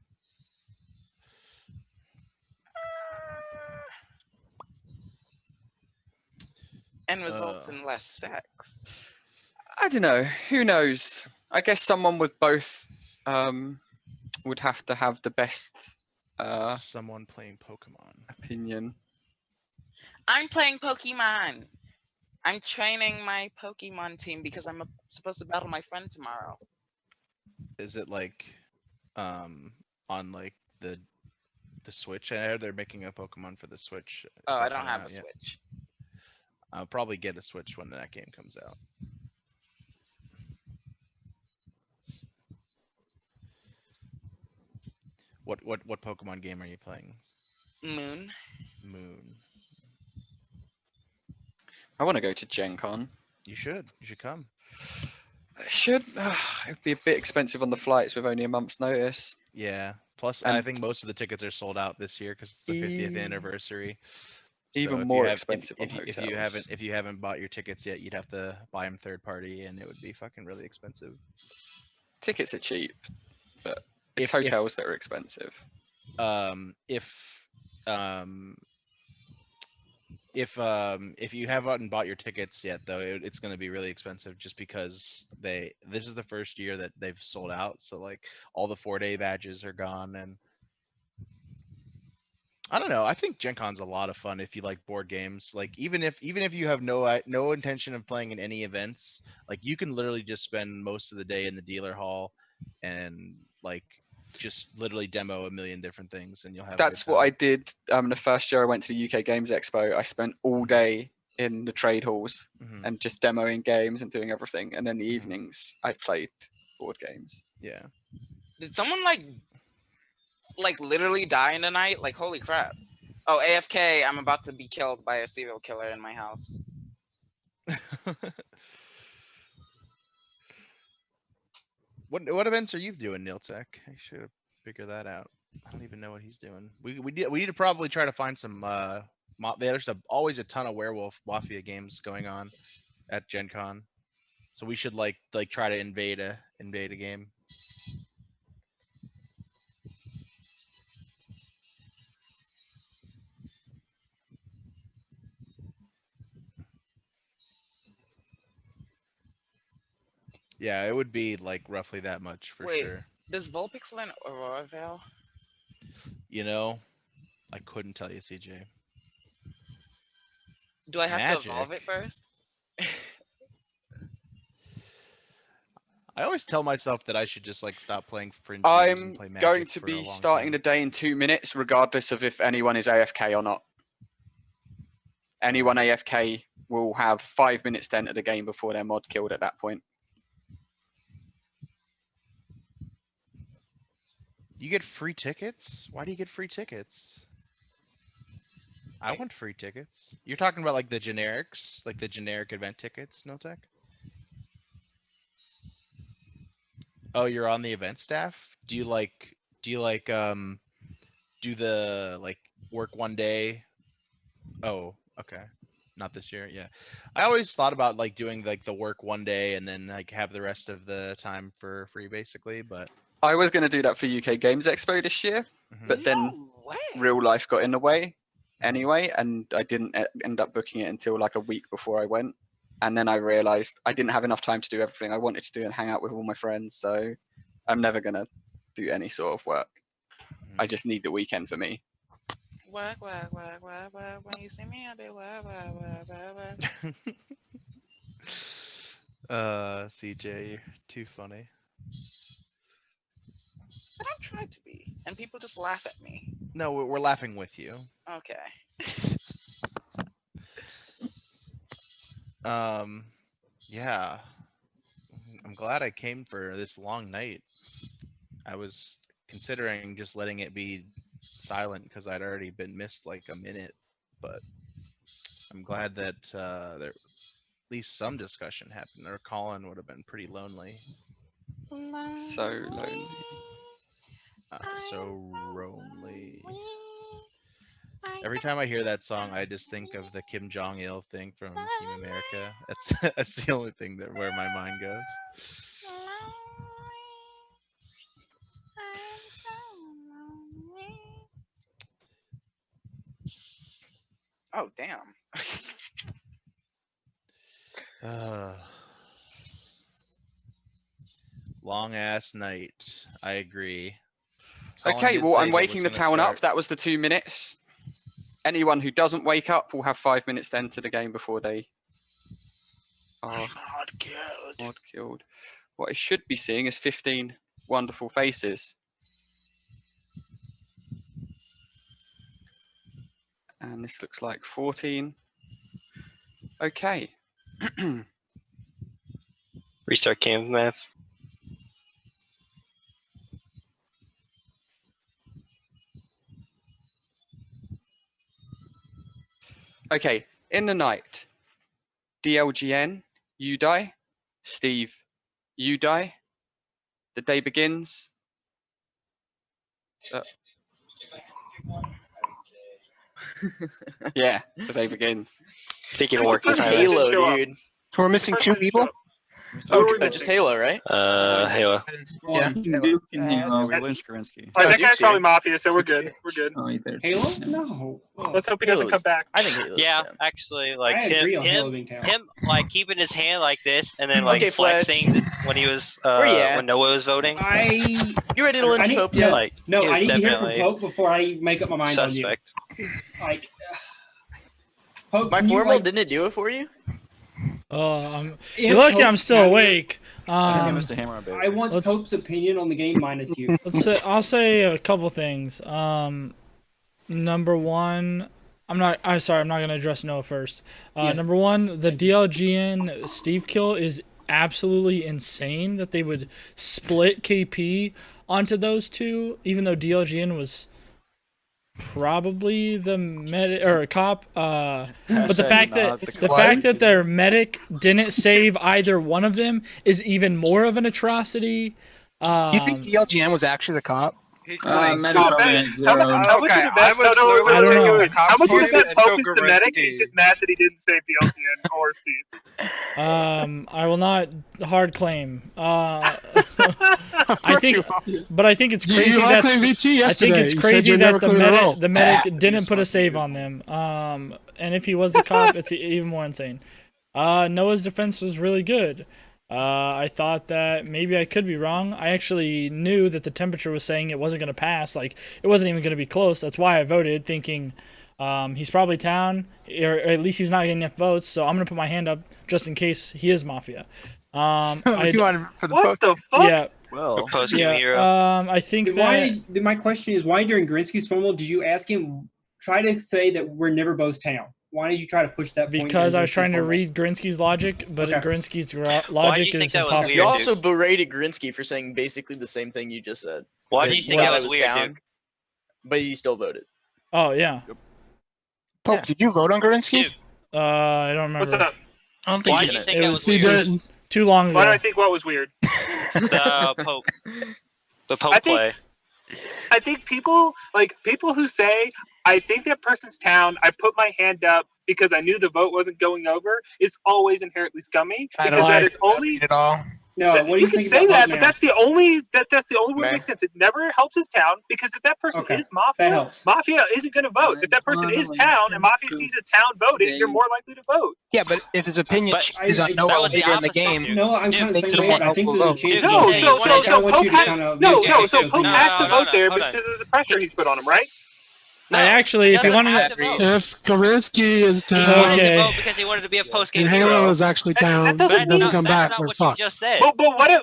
And results in less sex. I don't know. Who knows? I guess someone with both would have to have the best someone playing Pokemon opinion. I'm playing Pokemon. I'm training my Pokemon team because I'm supposed to battle my friend tomorrow. Is it like on like the Switch? I heard they're making a Pokemon for the Switch. Oh, Is I that don't coming have out a yet? Switch. I'll probably get a Switch when that game comes out. What Pokemon game are you playing? Moon. Moon. I want to go to Gen Con. You should. You should come. I should. It'd be a bit expensive on the flights with only a month's notice. Yeah. Plus, And I think most of the tickets are sold out this year because it's the 50th anniversary. Even So more expensive on if you haven't bought your tickets yet, you'd have to buy them third party, and it would be fucking really expensive. Tickets are cheap, but it's hotels that are expensive. If you haven't bought your tickets yet, though, it's going to be really expensive just because this is the first year that they've sold out. So like all the 4-day badges are gone, and I don't know. I think Gen Con's a lot of fun if you like board games. Like even if you have no intention of playing in any events, like you can literally just spend most of the day in the dealer hall and like just literally demo a million different things, and you'll have. That's what I did. The first year I went to the UK Games Expo, I spent all day in the trade halls and just demoing games and doing everything. And then the evenings I played board games. Yeah. Did someone like literally die in the night? Like holy crap! Oh, AFK! I'm about to be killed by a serial killer in my house. What events are you doing, Niltech? I should have figured that out. I don't even know what he's doing. We need to probably try to find some. There's always a ton of werewolf Mafia games going on at Gen Con, so we should like try to invade a game. Yeah, it would be like roughly that much for Wait, sure. does Vulpix learn Aurora Veil? You know, I couldn't tell you, CJ. Do I have to evolve it first? I always tell myself that I should just like stop playing fringe games I'm and play Magic going to for a be long starting time. the day in 2 minutes, regardless of if anyone is AFK or not. Anyone AFK will have 5 minutes to enter the game before their mod killed at that point. You get free tickets? Why do you get free tickets? I want free tickets. You're talking about like the generics, like the generic event tickets, Niltech? Oh, you're on the event staff? Do the like work one day Oh, okay. Not this year. Yeah. I always thought about like doing like the work one day and then like have the rest of the time for free basically, but I was going to do that for UK Games Expo this year, but then real life got in the way anyway, and I didn't end up booking it until like a week before I went. And then I realized I didn't have enough time to do everything I wanted to do and hang out with all my friends. So I'm never going to do any sort of work. I just need the weekend for me. Work. When you see me, I do work. CJ, you're too funny. I don't try to be, and people just laugh at me. No, we're laughing with you. Okay. Yeah. I'm glad I came for this long night. I was considering just letting it be silent because I'd already been missed like a minute, but I'm glad that there at least some discussion happened, or Colin would have been pretty lonely. So lonely. So lonely. Every time I hear that song, I just think of the Kim Jong-il thing from Team America. That's the only thing where my mind goes. Oh damn. Long ass night. I agree. Colin Okay, did well, say I'm that waking the was gonna town start- up. That was the 2 minutes. Anyone who doesn't wake up will have 5 minutes to enter the game before they are mod killed. What I should be seeing is 15 wonderful faces. And this looks like 14. Okay. Restart game math. Okay, in the night, DLGN, you die. Steve, you die. The day begins. Yeah, the day begins. Thinking Who's work supposed this to time. Halo, show up? dude. So we're missing two people. Just Halo, right? Halo. Yeah. Duke and Halo. We lynched Garinsky. That Duke's guy's probably here. Mafia, so we're good. We're good. Oh, there's Halo? No. Let's hope he doesn't come back. I think Halo's Yeah, down. actually, like I agree on Halo being talented. him like keeping his hand like this and then like Okay, Fletch. flexing when he was Where you at? when Noah was voting. You ready to lynch Pope yet? Like, No, he was I need to hear from definitely Pope before I make up my mind suspect. on you. Like, Pope, My can you, formal like, didn't it do it for you? You're lucky I'm still awake. I think I missed a hammer on I want Pope's opinion on the game minus you. I'll say a couple things. Number one, I'm not gonna address Noah first. Yes. Number one, the DLGN Steve kill is absolutely insane that they would split KP onto those two, even though DLGN was probably the medic or cop. But the fact that their medic didn't save either one of them is even more of an atrocity. You think DLGN was actually the cop? How much you bet Pope is the medic? He's just mad that he didn't save the LTN or Steve. I will not hard claim. I think it's crazy You that claimed VT I think yesterday. it's You said crazy you'd that never clear the role. the medic didn't put a save on them. And if he was the cop, it's even more insane. Noah's defense was really good. I thought that maybe I could be wrong. I actually knew that the temperature was saying it wasn't going to pass. Like, it wasn't even going to be close. That's why I voted, thinking he's probably town, or at least he's not getting enough votes. So I'm going to put my hand up just in case he is Mafia. What the fuck? Yeah. Well, I think my question is, why during Grinsky's formal did you ask him, try to say that we're never both town? Why did you try to push that point? Because I was trying to read Grinsky's logic, but Grinsky's logic is impossible. You also berated Grinsky for saying basically the same thing you just said. Why do you think that was weird, down, Duke? but you still voted. Oh, yeah. Pope, did you vote on Garinsky? I don't remember. What's up? I don't think Why you do you did. think It that was, was it weird? was too long ago. Why do I think what was weird? The Pope. The Pope play. I think people who say I think that person's town, I put my hand up because I knew the vote wasn't going over, is always inherently scummy. I Because don't that like is only at all. No, what do you you can think say about that, vote but now? that's the only that's the only way it Man. makes sense. It never helps his town because if that person Okay, is that Mafia, helps. Mafia isn't going to vote. If that person is town and Mafia sees a town voting, you're more likely to vote. Yeah, but if his opinion But changes on that Noah was the later in the opposite, game, dude. No, I'm Dude, kind of the makes same it way, more but I think helpful there's a vote. chance. Dude, No, he said he wanted to- so Pope has no, so Pope No, has to no, vote no, there hold on. because of the pressure he's put on him, right? I actually, if you want to, If Korinsky is He wanted town to Okay. vote because he wanted to be a post game and hero. Halo is actually town, That doesn't and doesn't mean- come That's back, not we're what fucked. you just said. But what if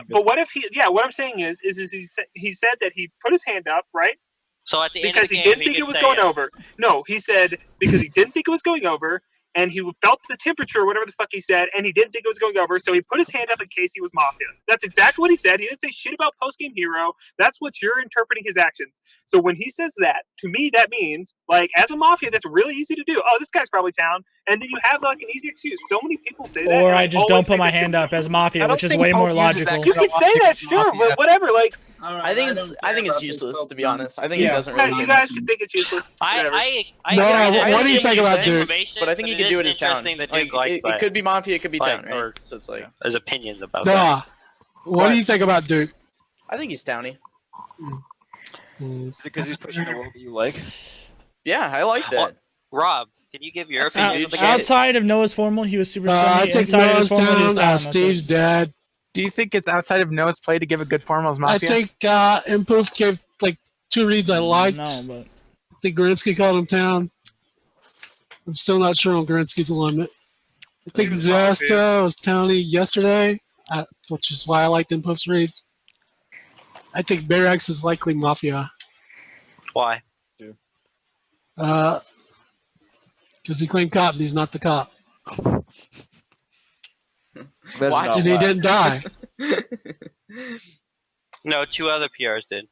what if he what I'm saying is he said that he put his hand up, right? So at the end of Because the he game, didn't think could it was say going yes. over. No, he said because he didn't think it was going over, and he felt the temperature, or whatever the fuck he said, and he didn't think it was going over, so he put his hand up in case he was Mafia. That's exactly what he said. He didn't say shit about post-game hero. That's what you're interpreting his actions. So when he says that, to me, that means, like, as a Mafia, that's really easy to do. Oh, this guy's probably town. And then you have, like, an easy excuse. So many people say that. or and I just always don't put think my that hand shit's up as wrong. Mafia, which is way more logical. You can say that, sure, but whatever. Like, I think it's useless, to be honest. I think it doesn't really. you guys can think it's useless. Whatever. I No, agree that what do you it's think about interesting Duke? information, But I think he it could do is it as town. interesting that Like, Duke likes it that. could be Mafia, it could be Like, town, right? So it's like His opinions about Duh. that. What do you think about Duke? I think he's towny. Is it because he's pushing the world that you like? Yeah, I like that. Rob, can you give your That's opinion? a of the dude. game? Outside of Noah's formal, he was super I scummy. think Inside of Noah's his formal, he was town, town. That's Steve's it. dad. Do you think it's outside of Noah's play to give a good formal as I Mafia? think Impoof gave like 2 reads I liked. No, but I think Gorinsky called him town. I'm still not sure on Gorinsky's alignment. I think Zesta was towny yesterday, which is why I liked Impoof's read. I think Bayrex is likely Mafia. Why? Because he claimed cop and he's not the cop. Watch And he didn't die. No, 2 other PRs did.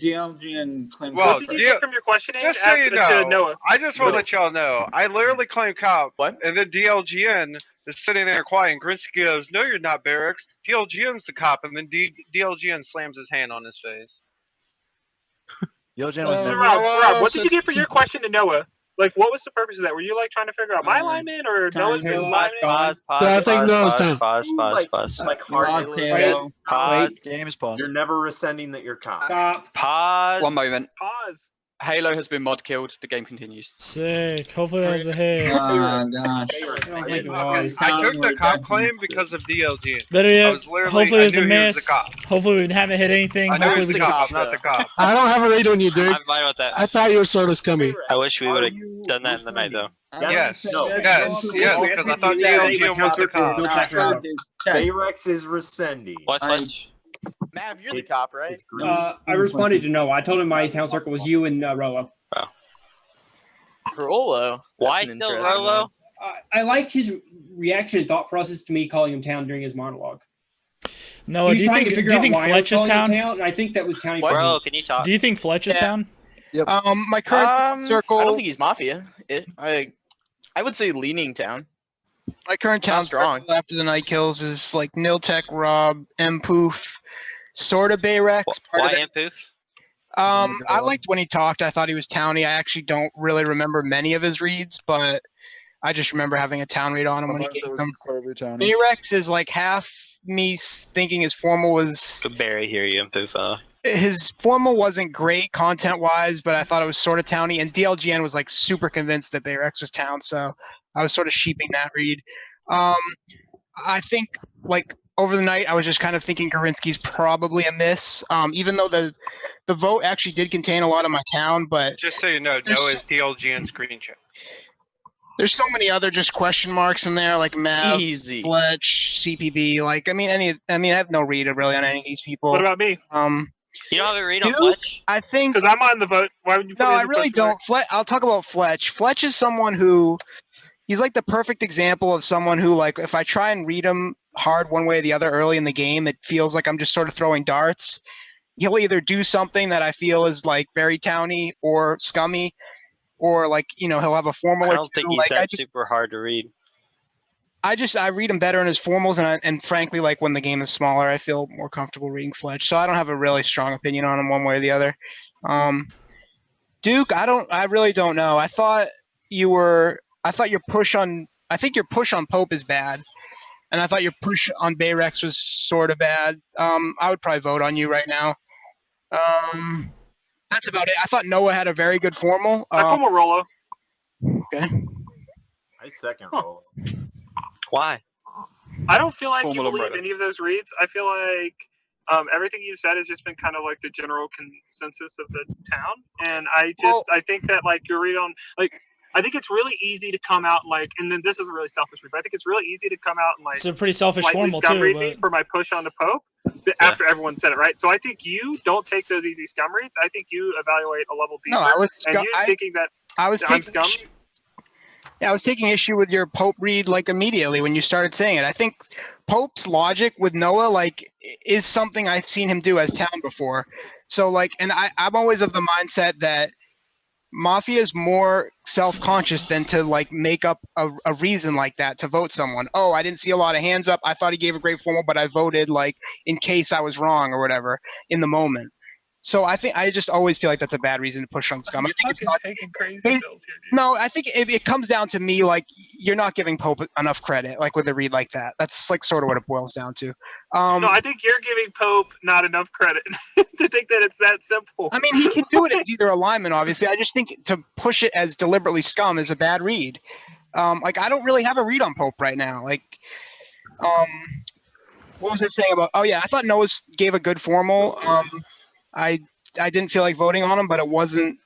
DLGN claimed. Well, What did you get from your questioning? Just so you To know, Noah. I just want to let y'all know, I literally claim cop, and then DLGN is sitting there quiet, and Grinsky goes, "No, you're not, Barracks. DLGN's the cop," and then DLGN slams his hand on his face. Yojan So was Rob, what did you get for your question to Noah? Like, what was the purpose of that? Were you like trying to figure out my alignment or Noah's alignment? I think Noah's town. Pause. Like hard Pause. Game is paused. You're never rescinding that you're cop. Stop. Pause. One moment. Pause. Halo has been mod killed. The game continues. Sick. Hopefully that was a hit. Oh gosh. I don't think it was. I took the cop claim because of DLGN. Better I yet, was literally- hopefully I it was a knew he was miss. the cop. Hopefully we haven't hit anything. I know Hopefully he's we the just. cop, not the cop. I don't have a read on you, Duke. I'm fine with that. I thought you were sort of scummy. I wish we would have done that in the night, though. Yes, No. yes, because I thought DLGN was the cop. Bayrex is rescinding. What? Mav, you're the cop, right? I responded to Noah. I told him my town circle was you and Rolo. Rolo. Why That's an still interesting Rolo? one. I liked his reaction and thought process to me calling him town during his monologue. Noah, do you think Fletch is town? And I think that was towny. Bro, can you talk? Do you think Fletch is town? My current circle. I don't think he's Mafia. I would say leaning town. My current town strong. circle after the night kills is like Niltech, Rob, Impoof, sort of Bayrex. Why Impoof? I liked when he talked. I thought he was towny. I actually don't really remember many of his reads, but I just remember having a town read on him when he gave them. Bayrex is like half me thinking his formal was. Could barely hear you, Impoof. His formal wasn't great content wise, but I thought it was sort of towny. And DLGN was like super convinced that Bayrex was town, so I was sort of sheeping that read. I think like over the night I was just kind of thinking Gorinsky's probably a miss. Even though the vote actually did contain a lot of my town, but Just so you know, Noah is DLGN's green check. there's so many other just question marks in there, like Mav, Easy. Fletch, CPB. Like I have no read really on any of these people. What about me? You don't have a read on Duke, Fletch? I think Because I'm on the vote. Why would you put no, me as I a really question mark? don't. I'll talk about Fletch. Fletch is someone who he's like the perfect example of someone who, like, if I try and read him hard one way or the other early in the game, it feels like I'm just sort of throwing darts. He'll either do something that I feel is like very towny or scummy, or like he'll have a formal. I or don't think two. he's Like, that super hard to read. I read him better in his formals, and frankly, like when the game is smaller, I feel more comfortable reading Fletch. So I don't have a really strong opinion on him one way or the other. Duke, I really don't know. I think your push on Pope is bad, and I thought your push on Bayrex was sort of bad. I would probably vote on you right now. That's about it. I thought Noah had a very good formal. I formal Rolo. Okay. I second roll. Why? I don't feel like Formal you believe umbrella. any of those reads. I feel like everything you've said has just been kind of like the general consensus of the town, and I think that like your read on like. I think it's really easy to come out like, and then this is a really selfish read, but I think it's really easy to come out and like. It's a pretty selfish slightly formal scum too, read me but for my push on the Pope after everyone said it, right? So I think you don't take those easy scum reads. I think you evaluate a level deeper. No, I was and you thinking that I was I'm taking scum. Yeah, I was taking issue with your Pope read like immediately when you started saying it. I think Pope's logic with Noah like is something I've seen him do as town before. So like, and I'm always of the mindset that Mafia is more self-conscious than to like make up a reason like that to vote someone. Oh, I didn't see a lot of hands up. I thought he gave a great formal, but I voted like in case I was wrong or whatever in the moment. So I think I just always feel like that's a bad reason to push on scum. I think it's not taking crazy pills here, dude. No, I think it comes down to me like you're not giving Pope enough credit, like with a read like that. That's like sort of what it boils down to. No, I think you're giving Pope not enough credit to think that it's that simple. I mean, he can do it as either alignment, obviously. I just think to push it as deliberately scum is a bad read. Like I don't really have a read on Pope right now. Like, what was it saying about? Oh yeah, I thought Noah's gave a good formal. I didn't feel like voting on him, but it wasn't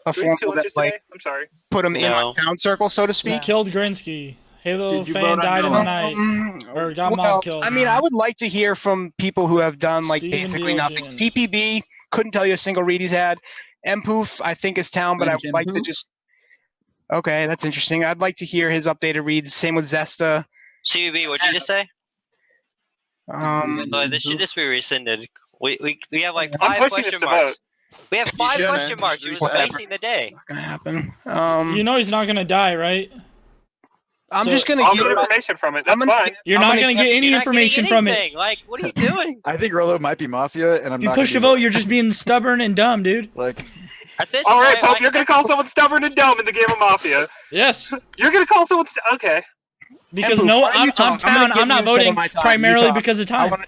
a Do we have formal that challenges like today? I'm sorry. put him in my town circle, so to he speak. killed Grinsky. Halo Did you fan vote on died in the Noah? night, or got Well, mob killed. I mean, I would like to hear from people who have done like Steven basically nothing. Diogen. CPB couldn't tell you a single read he's had. Mpoof, I think is town, but I would like to just. Okay, that's interesting. I'd like to hear his updated reads. Same with Zesta. CB, what'd you just say? This should just be rescinded. We have like I'm 5 pushing this question to marks. vote. We have 5 shouldn't. question marks. It was wasting the day. Gonna happen. You know he's not gonna die, right? I'm So- just gonna I'll give get information from it. That's I'm gonna- fine. You're I'm not gonna gonna get- get any You're not getting information from it. anything. Like, what are you doing? I think Rolo might be Mafia, and I'm If you not. push to gonna vote, be- you're just being stubborn and dumb, dude. like. At this All right, point, Pope, like, you're gonna call someone stubborn and dumb in the game of Mafia. Yes, You're gonna call someone okay. because Mpoof, no, why don't you I'm talk? I'm town. gonna give I'm not you some of voting my time. You primarily talk. because of time.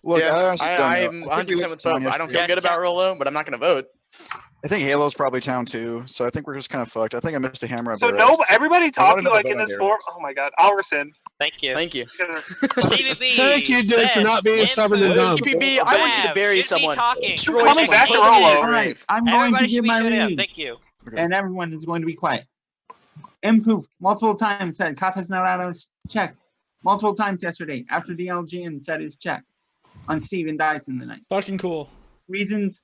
Look, Yeah, I honestly don't know. I'm I think we 100% looked with at town Pope. I don't yesterday. feel good about Rolo, but I'm not gonna vote. I think Halo's probably town too, so I think we're just kind of fucked. I think I missed a hammer. So everybody talking like in this form. Oh my god, I'll rescind. Thank you. Thank you. CBB. Thank you, dude, for not being stubborn and dumb. CPB, I want you to bury should be someone. talking. Destroy Coming someone. back to Put them in Rolo. your All right, grave. I'm going Everybody to should give be my shutting up. reads, Thank you. and everyone is going to be quiet. Impoof multiple times said cop has not out his checks. Multiple times yesterday after DLG and said his check on Steven Dyson the night. Fucking cool. Reasons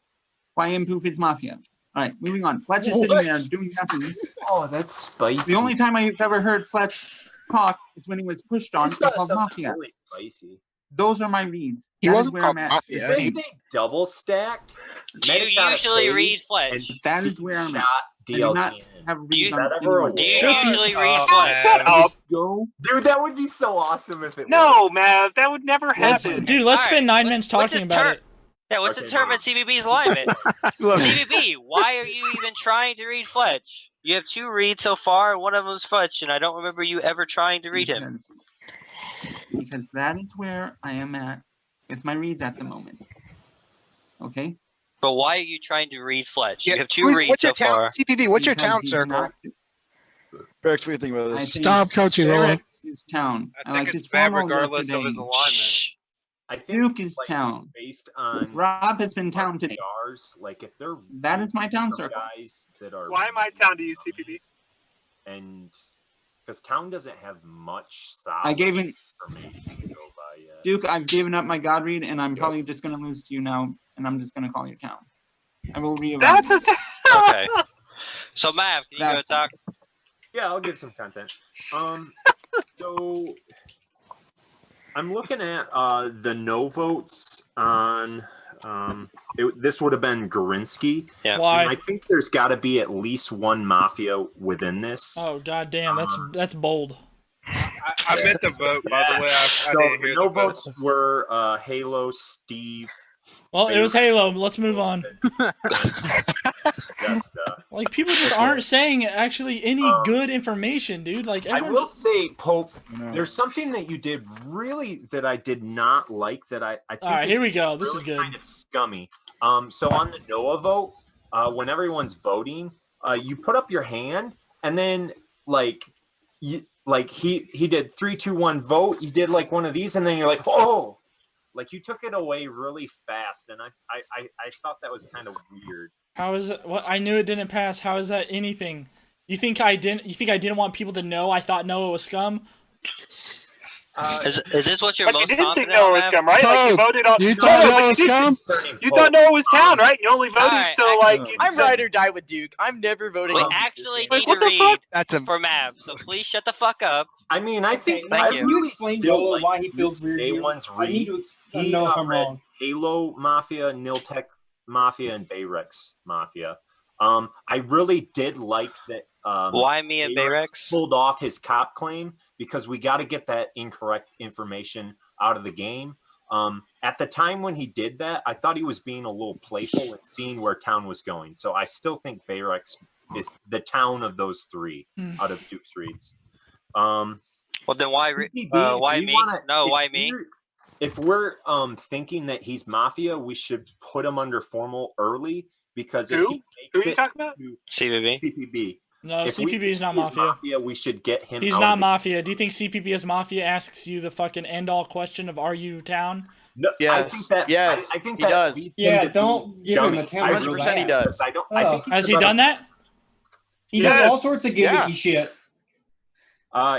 why Impoof is Mafia. All right, moving on. Fletch is sitting there doing nothing. Oh, that's spicy. The only time I've ever heard Fletch talk is when he was pushed on It's and not called something Mafia. really spicy. Those are my reads. He That is wasn't where called I'm at. Mafia. They double stacked. Do you usually read Fletch? And That is Steve where I'm at. shot I do not DLG. have Do you- reads Is that on ever a anyone. Do you Just- usually read Shut Fletch? up. Go. Dude, that would be so awesome if it No, Mav, that would never Let's, happen. dude, let's All spend right, 9 minutes what's talking the about ter- it. Yeah, what's Okay, determined CBB's alignment? Look, CBB, why are you even trying to read Fletch? You have 2 reads so far. One of them's Fletch, and I don't remember you ever trying to read him. Because that is where I am at with my reads at the moment. Okay? But why are you trying to read Fletch? Yeah, You have 2 reads what's so your town, far. CPB? What's your Because town he's circle? not- Berex, what do you think about I this? think Stop coaching, Rolo. Barracks is town. I I think like it's his bad formal regardless of his yesterday. alignment. I think Duke is like, town. based on Rob has been town today. RPRs, like if they're That is my town some circle. guys that are Why am I town to you, CPB? and because town doesn't have much solid I gave him information to go by yet. Duke. I've given up my God read, and I'm probably just going to lose to you now, and I'm just going to call you town. I will reevaluate. That's a Okay. So, Mav, can you go That's- talk? Yeah, I'll give some content. So I'm looking at the no votes on this would have been Gorinsky. Yeah. Why? And I think there's got to be at least one Mafia within this. Oh god damn, that's bold. I meant to vote, by the way. I So didn't the hear no the vote. votes were Halo, Steve. Well, it was Halo. Let's move on. Zesta. Like people just aren't saying actually any good information, dude. Like I everyone will just, say, Pope, there's something that you did really that I did not like that I think all right, is here we go. This really is good. kind of scummy. So on the Noah vote, when everyone's voting, you put up your hand, and then like he did 3, 2, 1 vote. You did like one of these, and then you're like, oh, like you took it away really fast, and I thought that was kind of weird. How is it? What I knew it didn't pass. How is that anything? You think I didn't want people to know I thought Noah was scum? Is this what you're But most you didn't think confident Noah on, was Mav? scum, right? Like you voted on. You No, thought no, Noah like, was you scum? You thought Noah was town, right? You only voted, Alright, so like. I'm ride or die with Duke. I'm never voting. We on Duke this actually game. need to read for Mav, so please shut the fuck up. I mean, I think Okay, now Thank can you. you really explain still Noah like why he feels Duke's weird Day here? one's I need read. to know if I'm read wrong. Halo Mafia, Niltech Mafia, and Bayrex Mafia. I really did like that. Why me and Bayrex pulled off his cop claim because we got to get that incorrect information out of the game. At the time when he did that, I thought he was being a little playful and seeing where town was going. So I still think Bayrex is the town of those three out of Duke's reads. Well, then why me? No, why me? If we're thinking that he's Mafia, we should put him under formal early because if he Who makes are you it talking about? to CPB. CPB. No, If we CPB is not think he's Mafia. We should get him. He's out not of the- Mafia. Do you think CPB is Mafia asks you the fucking end all question of are you town? No, I Yes. think that. Yes. I think he that does. leads him Yeah, to be don't give him dummy. a town. 100% he does. I don't. I think Has he done that? He does all Yes. sorts of gimmicky Yeah. shit.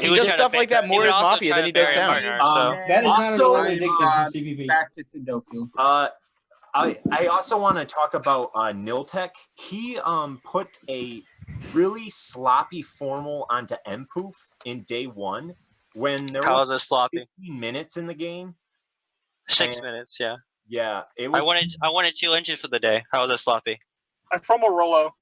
He would does try to stuff ba- like that he more would as also Mafia try than to he does bury town. Barnard, so. That is Also, not an addiction from CBB. Back to Sudoku. I also want to talk about Niltech. He put a really sloppy formal onto Mpoof in day one when there How was was it sloppy? 15 minutes in the game. 6 And- minutes, yeah. Yeah, it was. I wanted 2 inches for the day. How was it sloppy? I formal Rolo.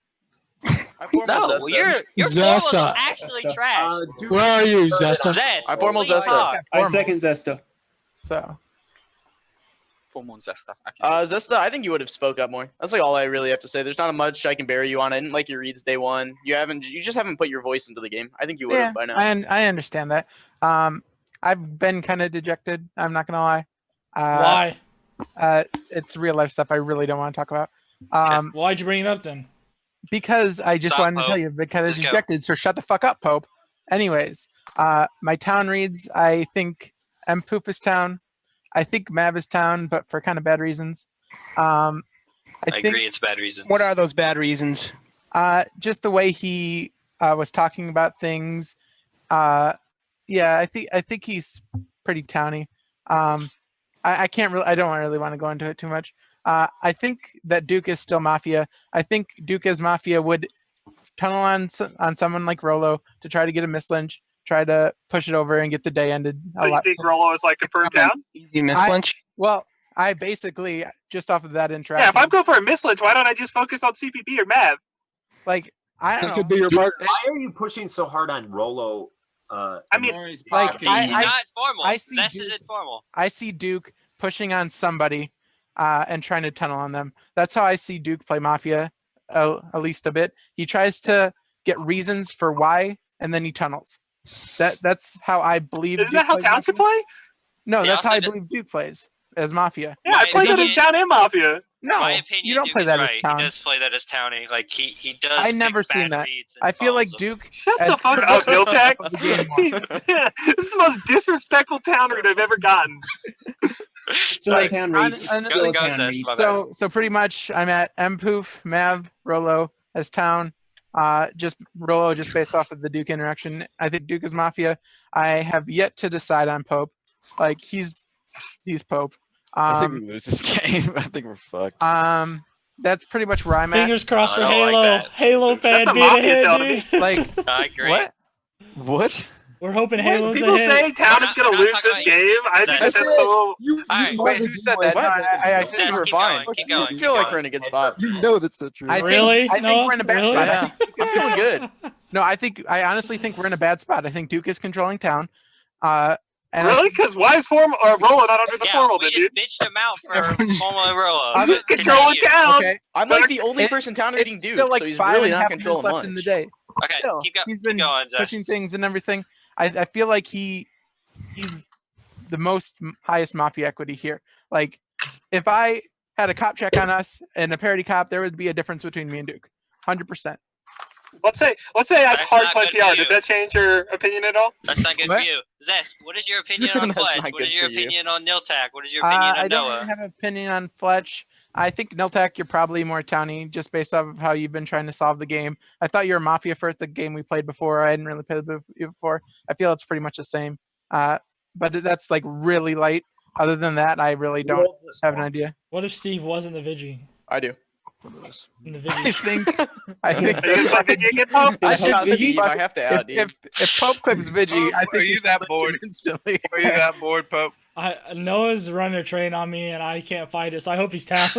I formal No, Zesta. your formal is Zesta. actually Zesta. trash. Dude, Where are you, Zesta? Zest, I formal please Zesta. talk. I second Zesta. So Formal and Zesta. Zesta, I think you would have spoke up more. That's like all I really have to say. There's not much I can bury you on. I didn't like your reads day one. You just haven't put your voice into the game. I think you would yeah, have by now. I understand that. I've been kind of dejected. I'm not gonna lie. Why? It's real life stuff I really don't want to talk about. Why'd you bring it up then? Because I just Stop, wanted to tell Pope. you, I've been kind of Just go. dejected. So shut the fuck up, Pope. Anyways, my town reads. I think Mpoof is town. I think Mav is town, but for kind of bad reasons. I think, agree, it's bad reasons. What are those bad reasons? just the way he was talking about things. Yeah, I think he's pretty towny. I can't really. I don't really want to go into it too much. I think that Duke is still Mafia. I think Duke as Mafia would tunnel on someone like Rolo to try to get a mislynch, try to push it over and get the day ended. So you think Rolo is like confirmed down? Easy mislynch. Well, I basically just off of that interaction. Yeah, if I'm going for a mislynch, why don't I just focus on CPB or Mav? Like I don't know. could be your mark. Why are you pushing so hard on Rolo? I mean, like He's I not formal. I see Zest Duke- isn't formal. I see Duke pushing on somebody and trying to tunnel on them. That's how I see Duke play Mafia, at least a bit. He tries to get reasons for why, and then he tunnels. That's how I believe. Isn't Duke that how plays Town should Mafia. play? No, He that's how also I did- believe Duke plays as Mafia. Yeah, I played that as Town and Mafia. No, My opinion, you don't Duke play is that right. as Town. He does play that as Townie. Like he does. I pick never bad seen that. reads and I feel like follows them. Duke. Shut the as- fuck up, Niltech. of the game more. This is the most disrespectful town read I've ever gotten. Still a town read. on- It's still a go, town Zest, read. my bad. So pretty much I'm at Mpoof, Mav, Rolo as Town. Just Rolo just based off of the Duke interaction. I think Duke is Mafia. I have yet to decide on Pope. Like he's Pope. I think we lose this game. I think we're fucked. That's pretty much where I'm Fingers crossed for I don't like Halo. that. Halo fan That's a beat Mafia ahead, tell to dude. me. Like I agree. what? What? We're hoping Wait, Halo's people ahead. say Town is going to We're not lose talking this about game. I think Zest. that's so. You Alright, know wait, the who game said was that? No, bad. I Zest, think we're keep fine. going, keep going. I feel like keep we're in a good spot. You know that's not true. I think, Really? I think Noah? we're in a bad Really? spot. Yeah, I'm feeling good. No, I honestly think we're in a bad spot. I think Duke is controlling Town. And Really? Because why is Rolo not under the formal we bid, just dude? bitched him out for formal and Rolo. I'm but controlling continue. town. Okay. I'm like the only It- person town reading it's Duke, still like so he's 5 really and a not half minutes controlling left much. in the day. Okay, Still, keep he's been going, Zest. pushing things and everything. I feel like he's the most highest Mafia equity here. Like, if I had a cop check on us and a parody cop, there would be a difference between me and Duke, 100%. Let's say I That's hard not play good PR. for Does you. that change your opinion at all? That's not good What? for you. Zest, what is your opinion on That's Fletch? not What good is your for you. opinion on Niltak? What is your opinion I on don't Noah? really have an opinion on Fletch. I think Niltak, you're probably more towny just based off of how you've been trying to solve the game. I thought you were Mafia for the game we played before. I hadn't really played it before. I feel it's pretty much the same. But that's like really light. Other than that, I really don't have an idea. What if Steve wasn't the Vigi? I do. In the I Vigi. think Are you gonna play Vigi again, Pope? I If shout Vigi- Steve. I have to out, dude. if Pope clips Vigi, I Are think you that bored? instantly. Are you that bored, Pope? Noah's running a train on me, and I can't fight it, so I hope he's town.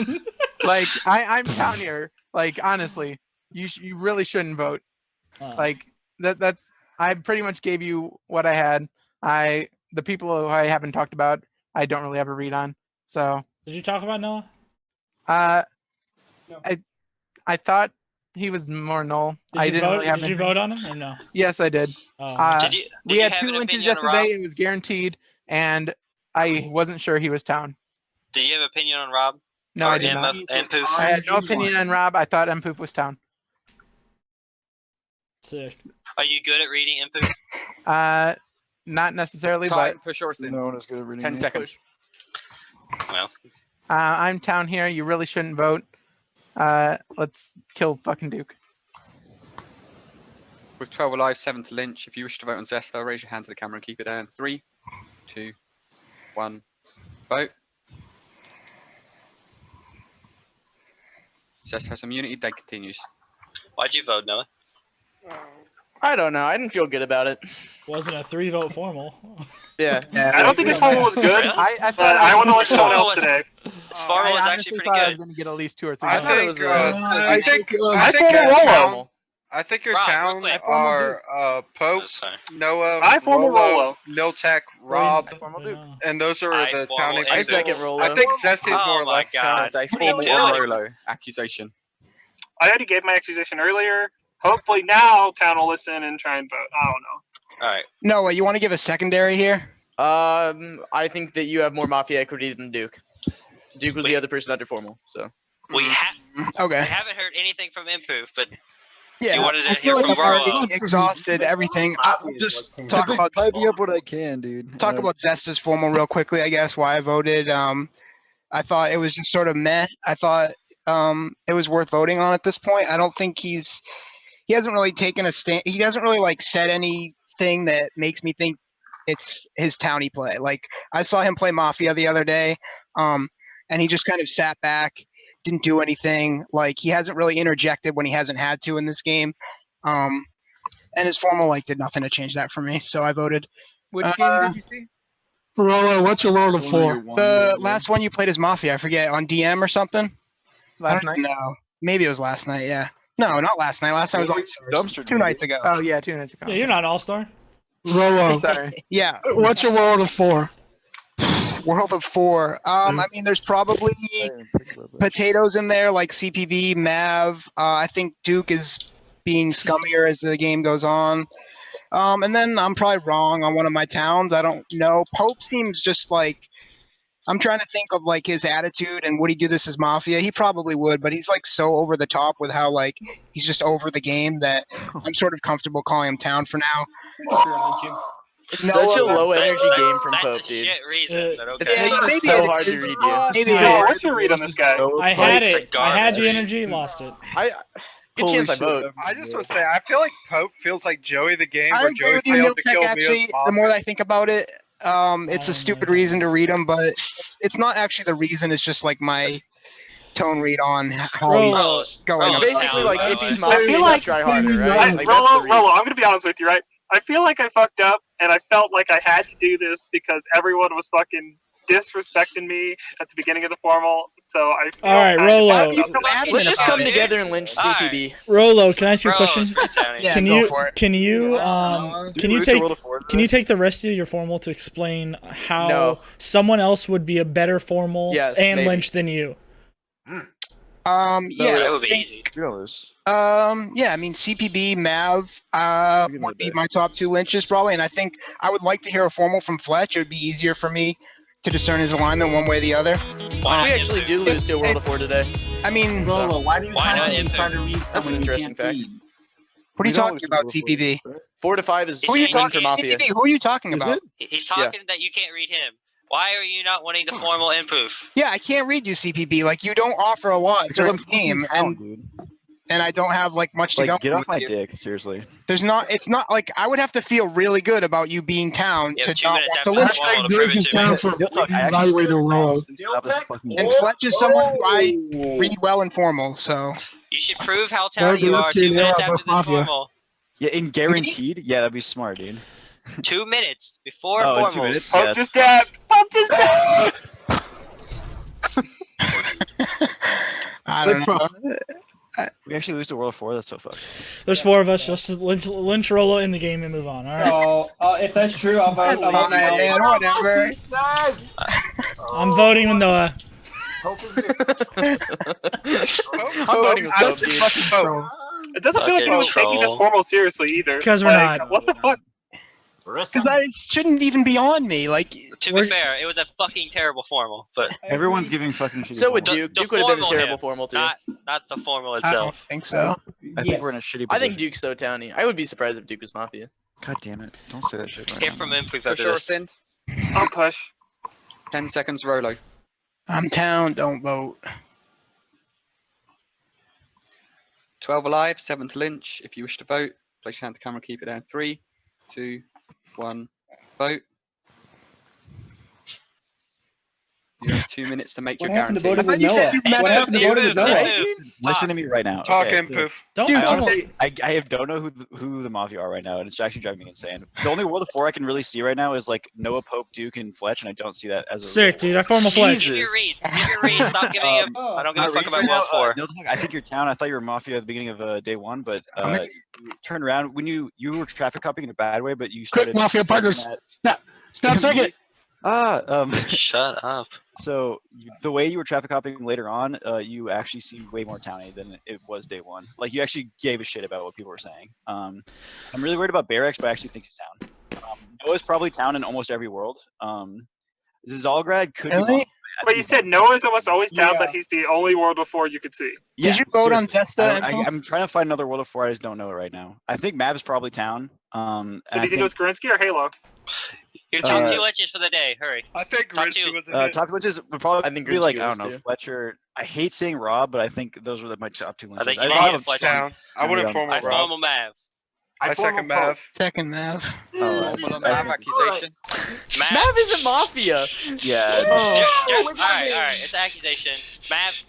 Like I'm down here. Like honestly, you really shouldn't vote. Like that's I pretty much gave you what I had. The people who I haven't talked about, I don't really have a read on. So Did you talk about Noah? I thought he was more null. Did I you didn't vote? really have Did you anything. vote on him or no? Yes, I did. Oh. Did you We had have 2 an lynches opinion on Rob? yesterday. It was guaranteed, and I wasn't sure he was town. Do you have an opinion on Rob? No, Or I did not. And Poof? I had no opinion on Rob. I thought Mpoof was town. Sick. Are you good at reading Poof? Not necessarily, Time for short No one is good at reading. 10 me. seconds. Well, but I'm town here. You really shouldn't vote. Let's kill fucking Duke. With 12 alive, 7 to Lynch. If you wish to vote on Zesta, raise your hand to the camera and keep it there. In 3, 2, 1, vote. Zesta has immunity, dead continues. why'd you vote, Noah? I don't know. I didn't feel good about it. Wasn't a 3-vote formal. Yeah. I don't think his formal was good. I But thought I want to His like someone formal else was- today. His formal was I actually honestly pretty thought I was good. going to get at least 2 or 3. I thought it think was, I think formal your Rolo. town. I think your Rob, town real quick. are Pope, Oh, sorry. Noah, I formal Rolo. Niltek, Rob, Formal Duke. and those are I the formal towning and I people. second Rolo. I think Zesty's Oh more or my less God. As a What are you formal doing? Rolo accusation. I already gave my accusation earlier. Hopefully now town will listen and try and vote. I don't know. All right. Noah, you want to give a secondary here? I think that you have more Mafia equity than Duke. Duke was the other person under formal, so. We Okay. haven't heard anything from Impoof, but Yeah, you wanted to I hear feel like from I've already Rolo. exhausted everything. I'll just talk about Piping up what I can, dude. talk about Zesta's formal real quickly. I guess why I voted. I thought it was just sort of meh. I thought it was worth voting on at this point. I don't think he hasn't really taken a stand. He hasn't really like said anything that makes me think it's his towny play. Like I saw him play Mafia the other day, and he just kind of sat back, didn't do anything. Like he hasn't really interjected when he hasn't had to in this game. And his formal like did nothing to change that for me. So I voted. Which game did you see? Rolo, what's your world of 4? The last one you played is Mafia. I forget, on DM or something. Last night? No, maybe it was last night. Yeah. No, not last night. Last night was on Dumpster 2 nights ago. Oh yeah, 2 nights ago. Yeah, you're not an all-star. Rolo, Sorry. Yeah. what's your world of 4? World of 4. I mean, there's probably potatoes in there like CPB, Mav. I think Duke is being scummier as the game goes on. And then I'm probably wrong on one of my towns. I don't know. Pope seems just like, I'm trying to think of like his attitude and would he do this as Mafia? He probably would, but he's like so over the top with how like he's just over the game that I'm sort of comfortable calling him town for now. It's such a low energy game from That's Pope, a dude. shit reason, but It okay. makes it Maybe so it hard to is. read you. Maybe Yo, it is. what's your read on this guy? I had It's a it. I had the garbage. energy, lost it. Good chance I vote. I just want to say, I feel like Pope feels like Joey the game, I where agree Joey with you, failed to kill Miltech. me Actually, as the more Mafia. that I think about it, it's a stupid reason to read him, but it's not actually the reason. It's just like my tone read on how Rolo. he's going. Rolo's Basically, down, like by the if way. he's I Mafia, feel he'll like try harder, he's right? not- Like that's the read. Rolo, I'm gonna be honest with you, right? I feel like I fucked up, and I felt like I had to do this because everyone was fucking disrespecting me at the beginning of the formal, so I feel All right, kind of bad Rolo. about that. Let's just come it. together and lynch CPB. Rolo, can I ask you a Bro, question? it's pretty tiny. Yeah, Can go you for it. can you can you take Can you take the rest of your formal to explain how No. someone else would be a better formal Yes, and maybe. lynch than you? Yeah, That I would be think, easy. yeah, I mean CPB, Mav would be my top 2 lynches probably, and I think I would like to hear a formal from Fletch. It would be easier for me to discern his alignment one way or the other. We actually do lose to a World of 4 today. I mean, Rolo, why do you Why not constantly try to read That's an someone you interesting can't fact. read? what are you talking about, CPB? 4 to 5 is Who are you win talking for Mafia. CPB, who are you talking Is about? it? He's talking that you can't read him. Why are you not wanting the formal improve? Yeah, I can't read you, CPB. Like, you don't offer a lot Because during I'm the fucking game, town, dude. and I don't have like much to go Like, get on off my with you. dick, seriously. There's not. It's not like I would have to feel really good about you being town You to have 2 not minutes want after to the lynch. formal to Drake prove it is to me. down for evaluating Rolo. And Fletch is someone who I read well in formal, so. You should prove how Derek talented you are Nowitzki 2 and minutes Arrow after this Mafia. formal. Yeah, in guaranteed? Yeah, that'd be smart, dude. 2 minutes before Oh, in 2 formals. minutes? Pope Yeah, just dabbed. Pope just dabbed. I don't know. We actually lose the World of 4. That's so fucked. There's 4 of us. Let's just lynch Rolo in the game and move on. All right. Oh, if that's true, I'll vote. I'll vote now. Man, whatever. I'm voting with Noah. Pope is just I'm voting with Pope, dude. It doesn't feel like anyone's taking this formal seriously either. 'Cause we're Like, not. What the fuck? Because it shouldn't even be on me. Like, To be fair, it was a fucking terrible formal, but Everyone's giving fucking shitty So would formals. Duke. Duke would have been a formal terrible him, formal, too. not the formal I itself. don't think so. I think we're in a shitty position. I think Duke's so towny. I would be surprised if Duke was Mafia. God damn it. Don't say that shit right Hear now. from improve For after sure, this. Sin. I'll push. 10 seconds, Rolo. I'm town. Don't vote. 12 alive, 7 to lynch. If you wish to vote, place your hand to camera, keep it down. 3, 2, 1, vote. You have 2 minutes to make What your happened to guarantee. voting with Noah? What happened to voting with Noah? Listen to me right now. Talk okay, improve. Don't I formal. honestly, I don't know who the Mafia are right now, and it's actually driving me insane. The only World of 4 I can really see right now is like Noah, Pope, Duke, and Fletch, and I don't see that as a Sick, dude. I formal Fletch. Give your reads. Give your reads. Stop giving him. I don't give a fuck about World 4. No, I think you're town. I thought you were Mafia at the beginning of day 1, but you turned around when you were traffic copying in a bad way, but you started. Quick, Mafia partners. Snap second. Shut up. So the way you were traffic copying later on, you actually seemed way more towny than it was day 1. Like you actually gave a shit about what people were saying. I'm really worried about Barracks, but I actually think he's town. Noah's probably town in almost every world. Zalgrad could be. Really? But you said Noah's almost always down, Yeah. but he's the only World of 4 you could see. Yeah, Did you vote on seriously. Zesta? I'm trying to find another World of 4. I just don't know it right now. I think Mav's probably town. So do you think it was Garinsky or Halo? Your top 2 lunches for the day. Hurry. I think Top Grinsky 2. was in it. top lunches would probably I think be like Grinsky I was don't know too. Fletcher. I hate saying Rob, but I think those were my top 2 lunches. think I you don't might have have a Down. I wouldn't formal I Rob. formal Mav. I second Mav. Second Mav. Formal Mav accusation. Mav isn't Mafia. Yeah. Alright. It's an accusation. Mav,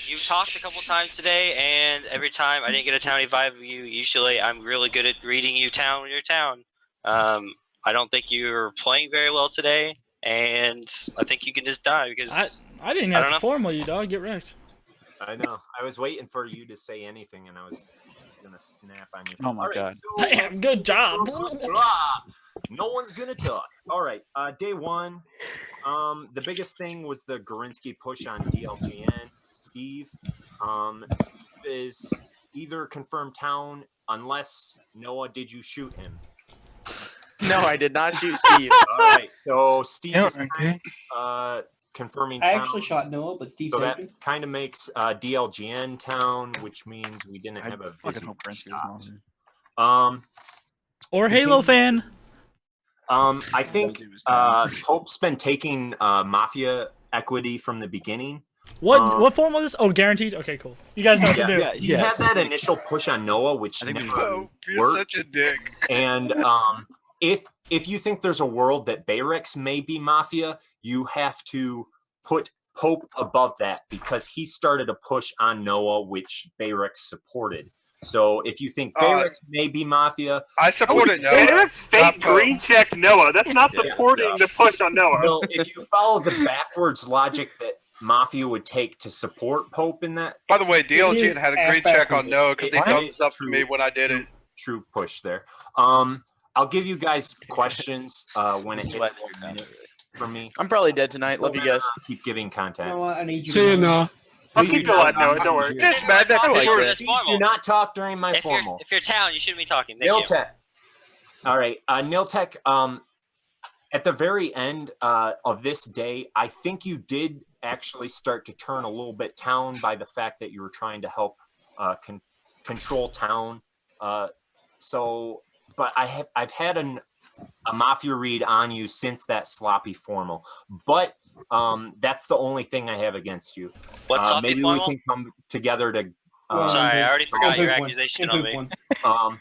you talked a couple times today, and every time I didn't get a towny vibe of you. Usually, I'm really good at reading you town when you're town. I don't think you're playing very well today, and I think you can just die because I didn't have to formal you, dog. Get wrecked. I know. I was waiting for you to say anything, and I was gonna snap on you. Oh my God. So Damn, good job. no one's gonna talk. All right. Day 1. The biggest thing was the Garinsky push on DLGN. Steve is either confirmed town unless Noah, did you shoot him? No, I did not shoot Steve. All right. So Steve is confirming I town. actually shot Noah, but Steve So saved that him. kind of makes DLGN town, which means we didn't have a fucking busy hope Garinsky was shot. Or Halo fan. I think Pope's been taking Mafia equity from the beginning. What form was this? Oh, guaranteed. Okay, cool. You guys know what to do. He had that initial push on Noah, which never You're worked. such a dick. And if you think there's a world that Bayrex may be Mafia, you have to put Pope above that because he started a push on Noah, which Bayrex supported. So if you think Uh, Barracks may be Mafia, I supported Noah. Barrett's fake not Pope. green checked Noah. That's not Yeah, supporting yeah. the push on Noah. No, if you follow the backwards logic that Mafia would take to support Pope in that. By the way, It DLG is had a ass green check on backwards. Noah because he It thumbs is up to me when I did it. True push there. I'll give you guys questions when it This is hits why 1 minute for me. I'm probably dead tonight. Love you guys. Keep giving content. Noah, I need you. See you, Noah. I'll Please keep do you not alive, Noah. talk Don't worry. during- Just mad that I like people this. Please do not talk during my formal. If you're town, you shouldn't be talking. Thank you. Niltech. All right, Niltech. At the very end of this day, I think you did actually start to turn a little bit town by the fact that you were trying to help control town. But I've had a Mafia read on you since that sloppy formal. But that's the only thing I have against you. What sloppy maybe formal? we can come together to. Sorry, I already forgot your Improve one. accusation on Improve me. one.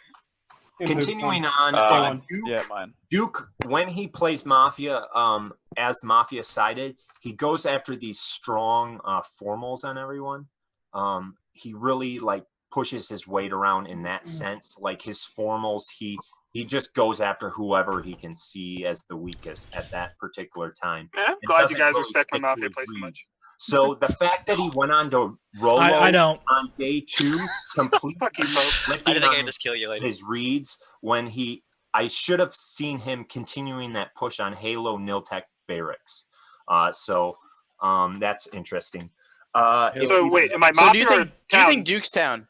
Continuing Improve on, one. Yeah, mine. Duke, when he plays Mafia, as Mafia sided, he goes after these strong formals on everyone. He really like pushes his weight around in that sense. Like his formals, he just goes after whoever he can see as the weakest at that particular time. Man, I'm It glad you doesn't guys really respect my stick to Mafia his play so much. reads. So the fact that he went on to Rolo I don't. on day 2, completely Fuck you, Pope. I lifting didn't think on I'd just kill you later. his reads when I should have seen him continuing that push on Halo Niltech Barracks. So that's interesting. So wait, am I So Mafia or do you town? think Duke's town?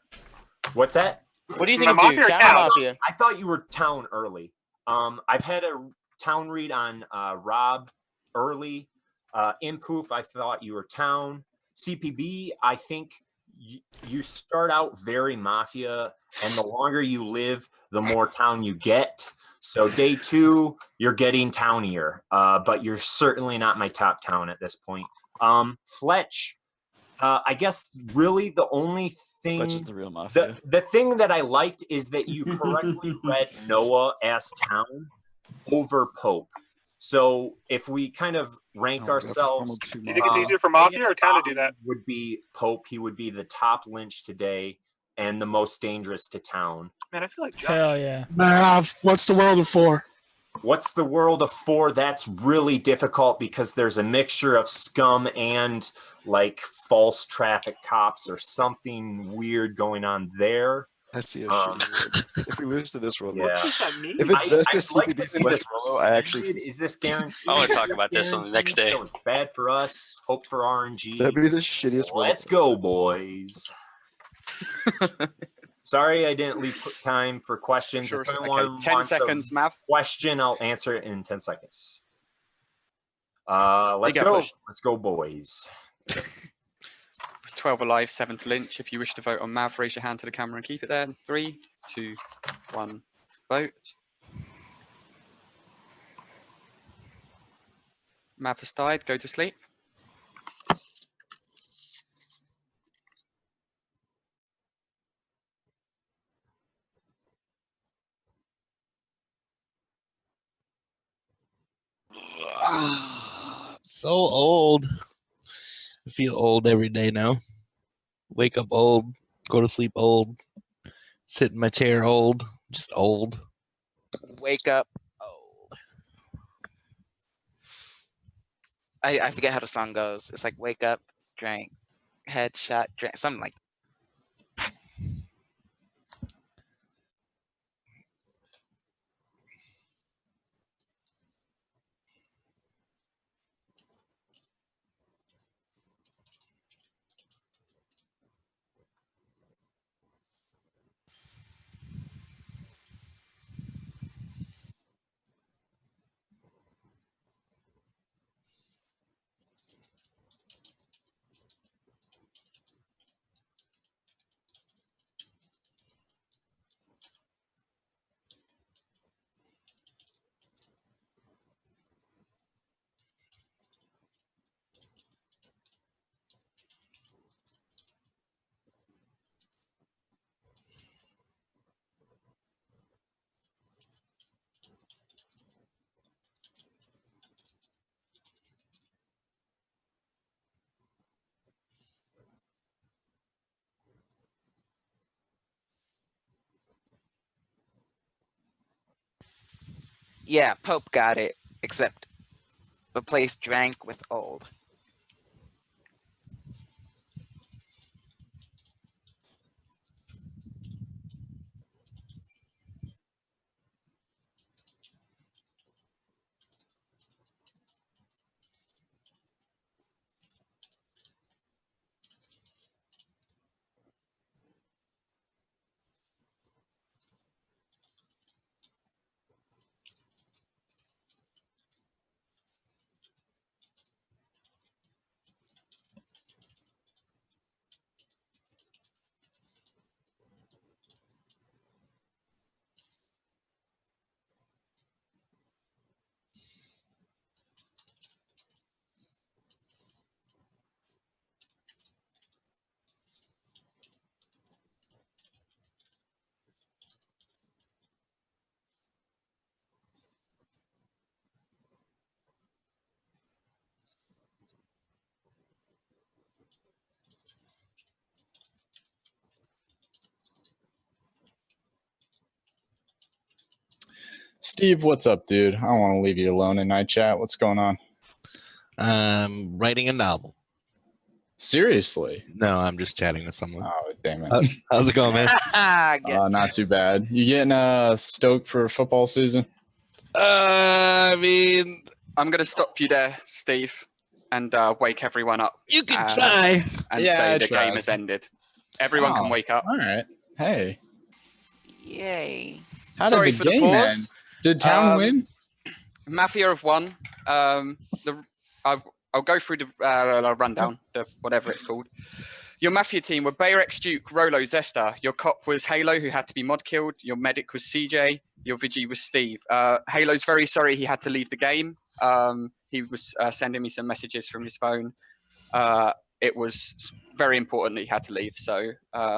What's that? What do you Am think I of Duke? Mafia or Town or town? Mafia? I thought you were town early. I've had a town read on Rob early. Impoof, I thought you were town. CPB, I think you start out very Mafia, and the longer you live, the more town you get. So day 2, you're getting townier, but you're certainly not my top town at this point. Fletch, I guess really the only thing, Fletch is the real Mafia. the thing that I liked is that you correctly read Noah as town over Pope. So if we kind of rank ourselves, Do you think it's easier for Mafia or town to do that? would be Pope. He would be the top lynch today and the most dangerous to town. Man, I feel like Josh. Hell yeah. Mav, what's the world of 4? What's the world of 4? That's really difficult because there's a mixture of scum and like false traffic cops or something weird going on there. I see a shitty world. If we lose to this world, Yeah. What does that mean? if it's I'd Zestis, like to CPD, see Fletch, this. Rolo, I actually Is this guaranteed? I want to talk about this on the next day. So it's bad for us. Hope for RNG. that'd be the shittiest world. Let's go, boys. Sorry, I didn't leave time for questions. Sure, If okay, anyone 10 wants a seconds, Mav. question, I'll answer it in 10 seconds. Let's got go. pushed. Let's go, boys. 12 alive, 7 to lynch. If you wish to vote on Mav, raise your hand to the camera and keep it there. 3, 2, 1, vote. Mav has died. Go to sleep. So old. I feel old every day now. Wake up old, go to sleep old, sit in my chair old, just old. Wake up. I forget how the song goes. It's like wake up, drink, headshot, drink, something like. Yeah, Pope got it, except replace drank with old. Steve, what's up, dude? I don't want to leave you alone in night chat. What's going on? Writing a novel. Seriously? No, I'm just chatting with someone. Oh, damn it. How's it going, man? Not too bad. You getting stoked for football season? I mean, I'm going to stop you there, Steve, and wake everyone up. You can try. And Yeah, say I the tried. game has ended. Everyone can Oh, wake up. All right. Hey. Yay. How Sorry did for the the game pause. end? Did Town win? Mafia have won. I'll go through the rundown, whatever it's called. Your Mafia team were Bayrex, Duke, Rolo, Zesta. Your cop was Halo, who had to be mod killed. Your medic was CJ. Your Vigi was Steve. Halo's very sorry he had to leave the game. He was sending me some messages from his phone. It was very important that he had to leave. So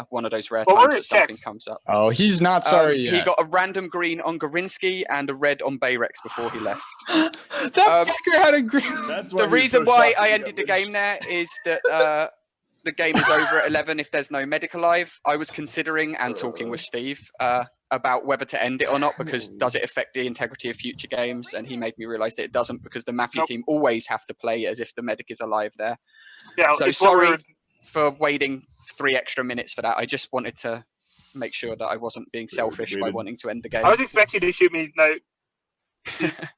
one of those rare What were times that his something checks? comes up. Oh, he's not sorry He yet. got a random green on Gorinsky and a red on Bayrex before he left. That fucker had a green. That's The reason why I ended the game there is that the game is over at 11 if there's no medic alive. I was considering and talking with Steve about whether to end it or not, because does it affect the integrity of future games? And he made me realize that it doesn't, because the Mafia team always have to play as if the medic is alive there. Yeah, So it's what we sorry were- for waiting 3 extra minutes for that. I just wanted to make sure that I wasn't being selfish by wanting to end the game. I was expecting you to shoot me. No,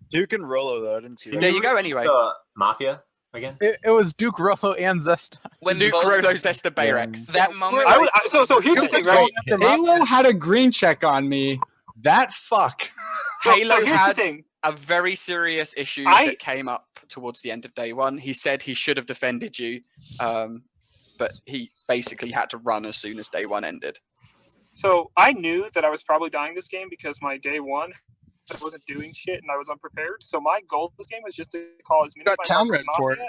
Duke and Rolo though, I didn't see that. There you go. Anyway, Mafia again. It was Duke, Rolo, and Zesta. Duke, Rolo, Zesta, Bayrex. That moment. So here's the thing, right? Halo had a green check on me. That fuck. Halo here's the had thing. a very serious issue that came up towards the end of day one. He said he should have defended you, but he basically had to run as soon as day one ended. So I knew that I was probably dying this game because my day one, I wasn't doing shit and I was unprepared. So my goal this game was just to call as many of my partners Mafia.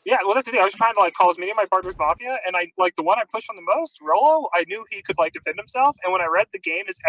Yeah, well that's the thing. I was trying to call as many of my partners Mafia, and I the one I pushed on the most, Rolo. I knew he could defend himself, and when I read the game as every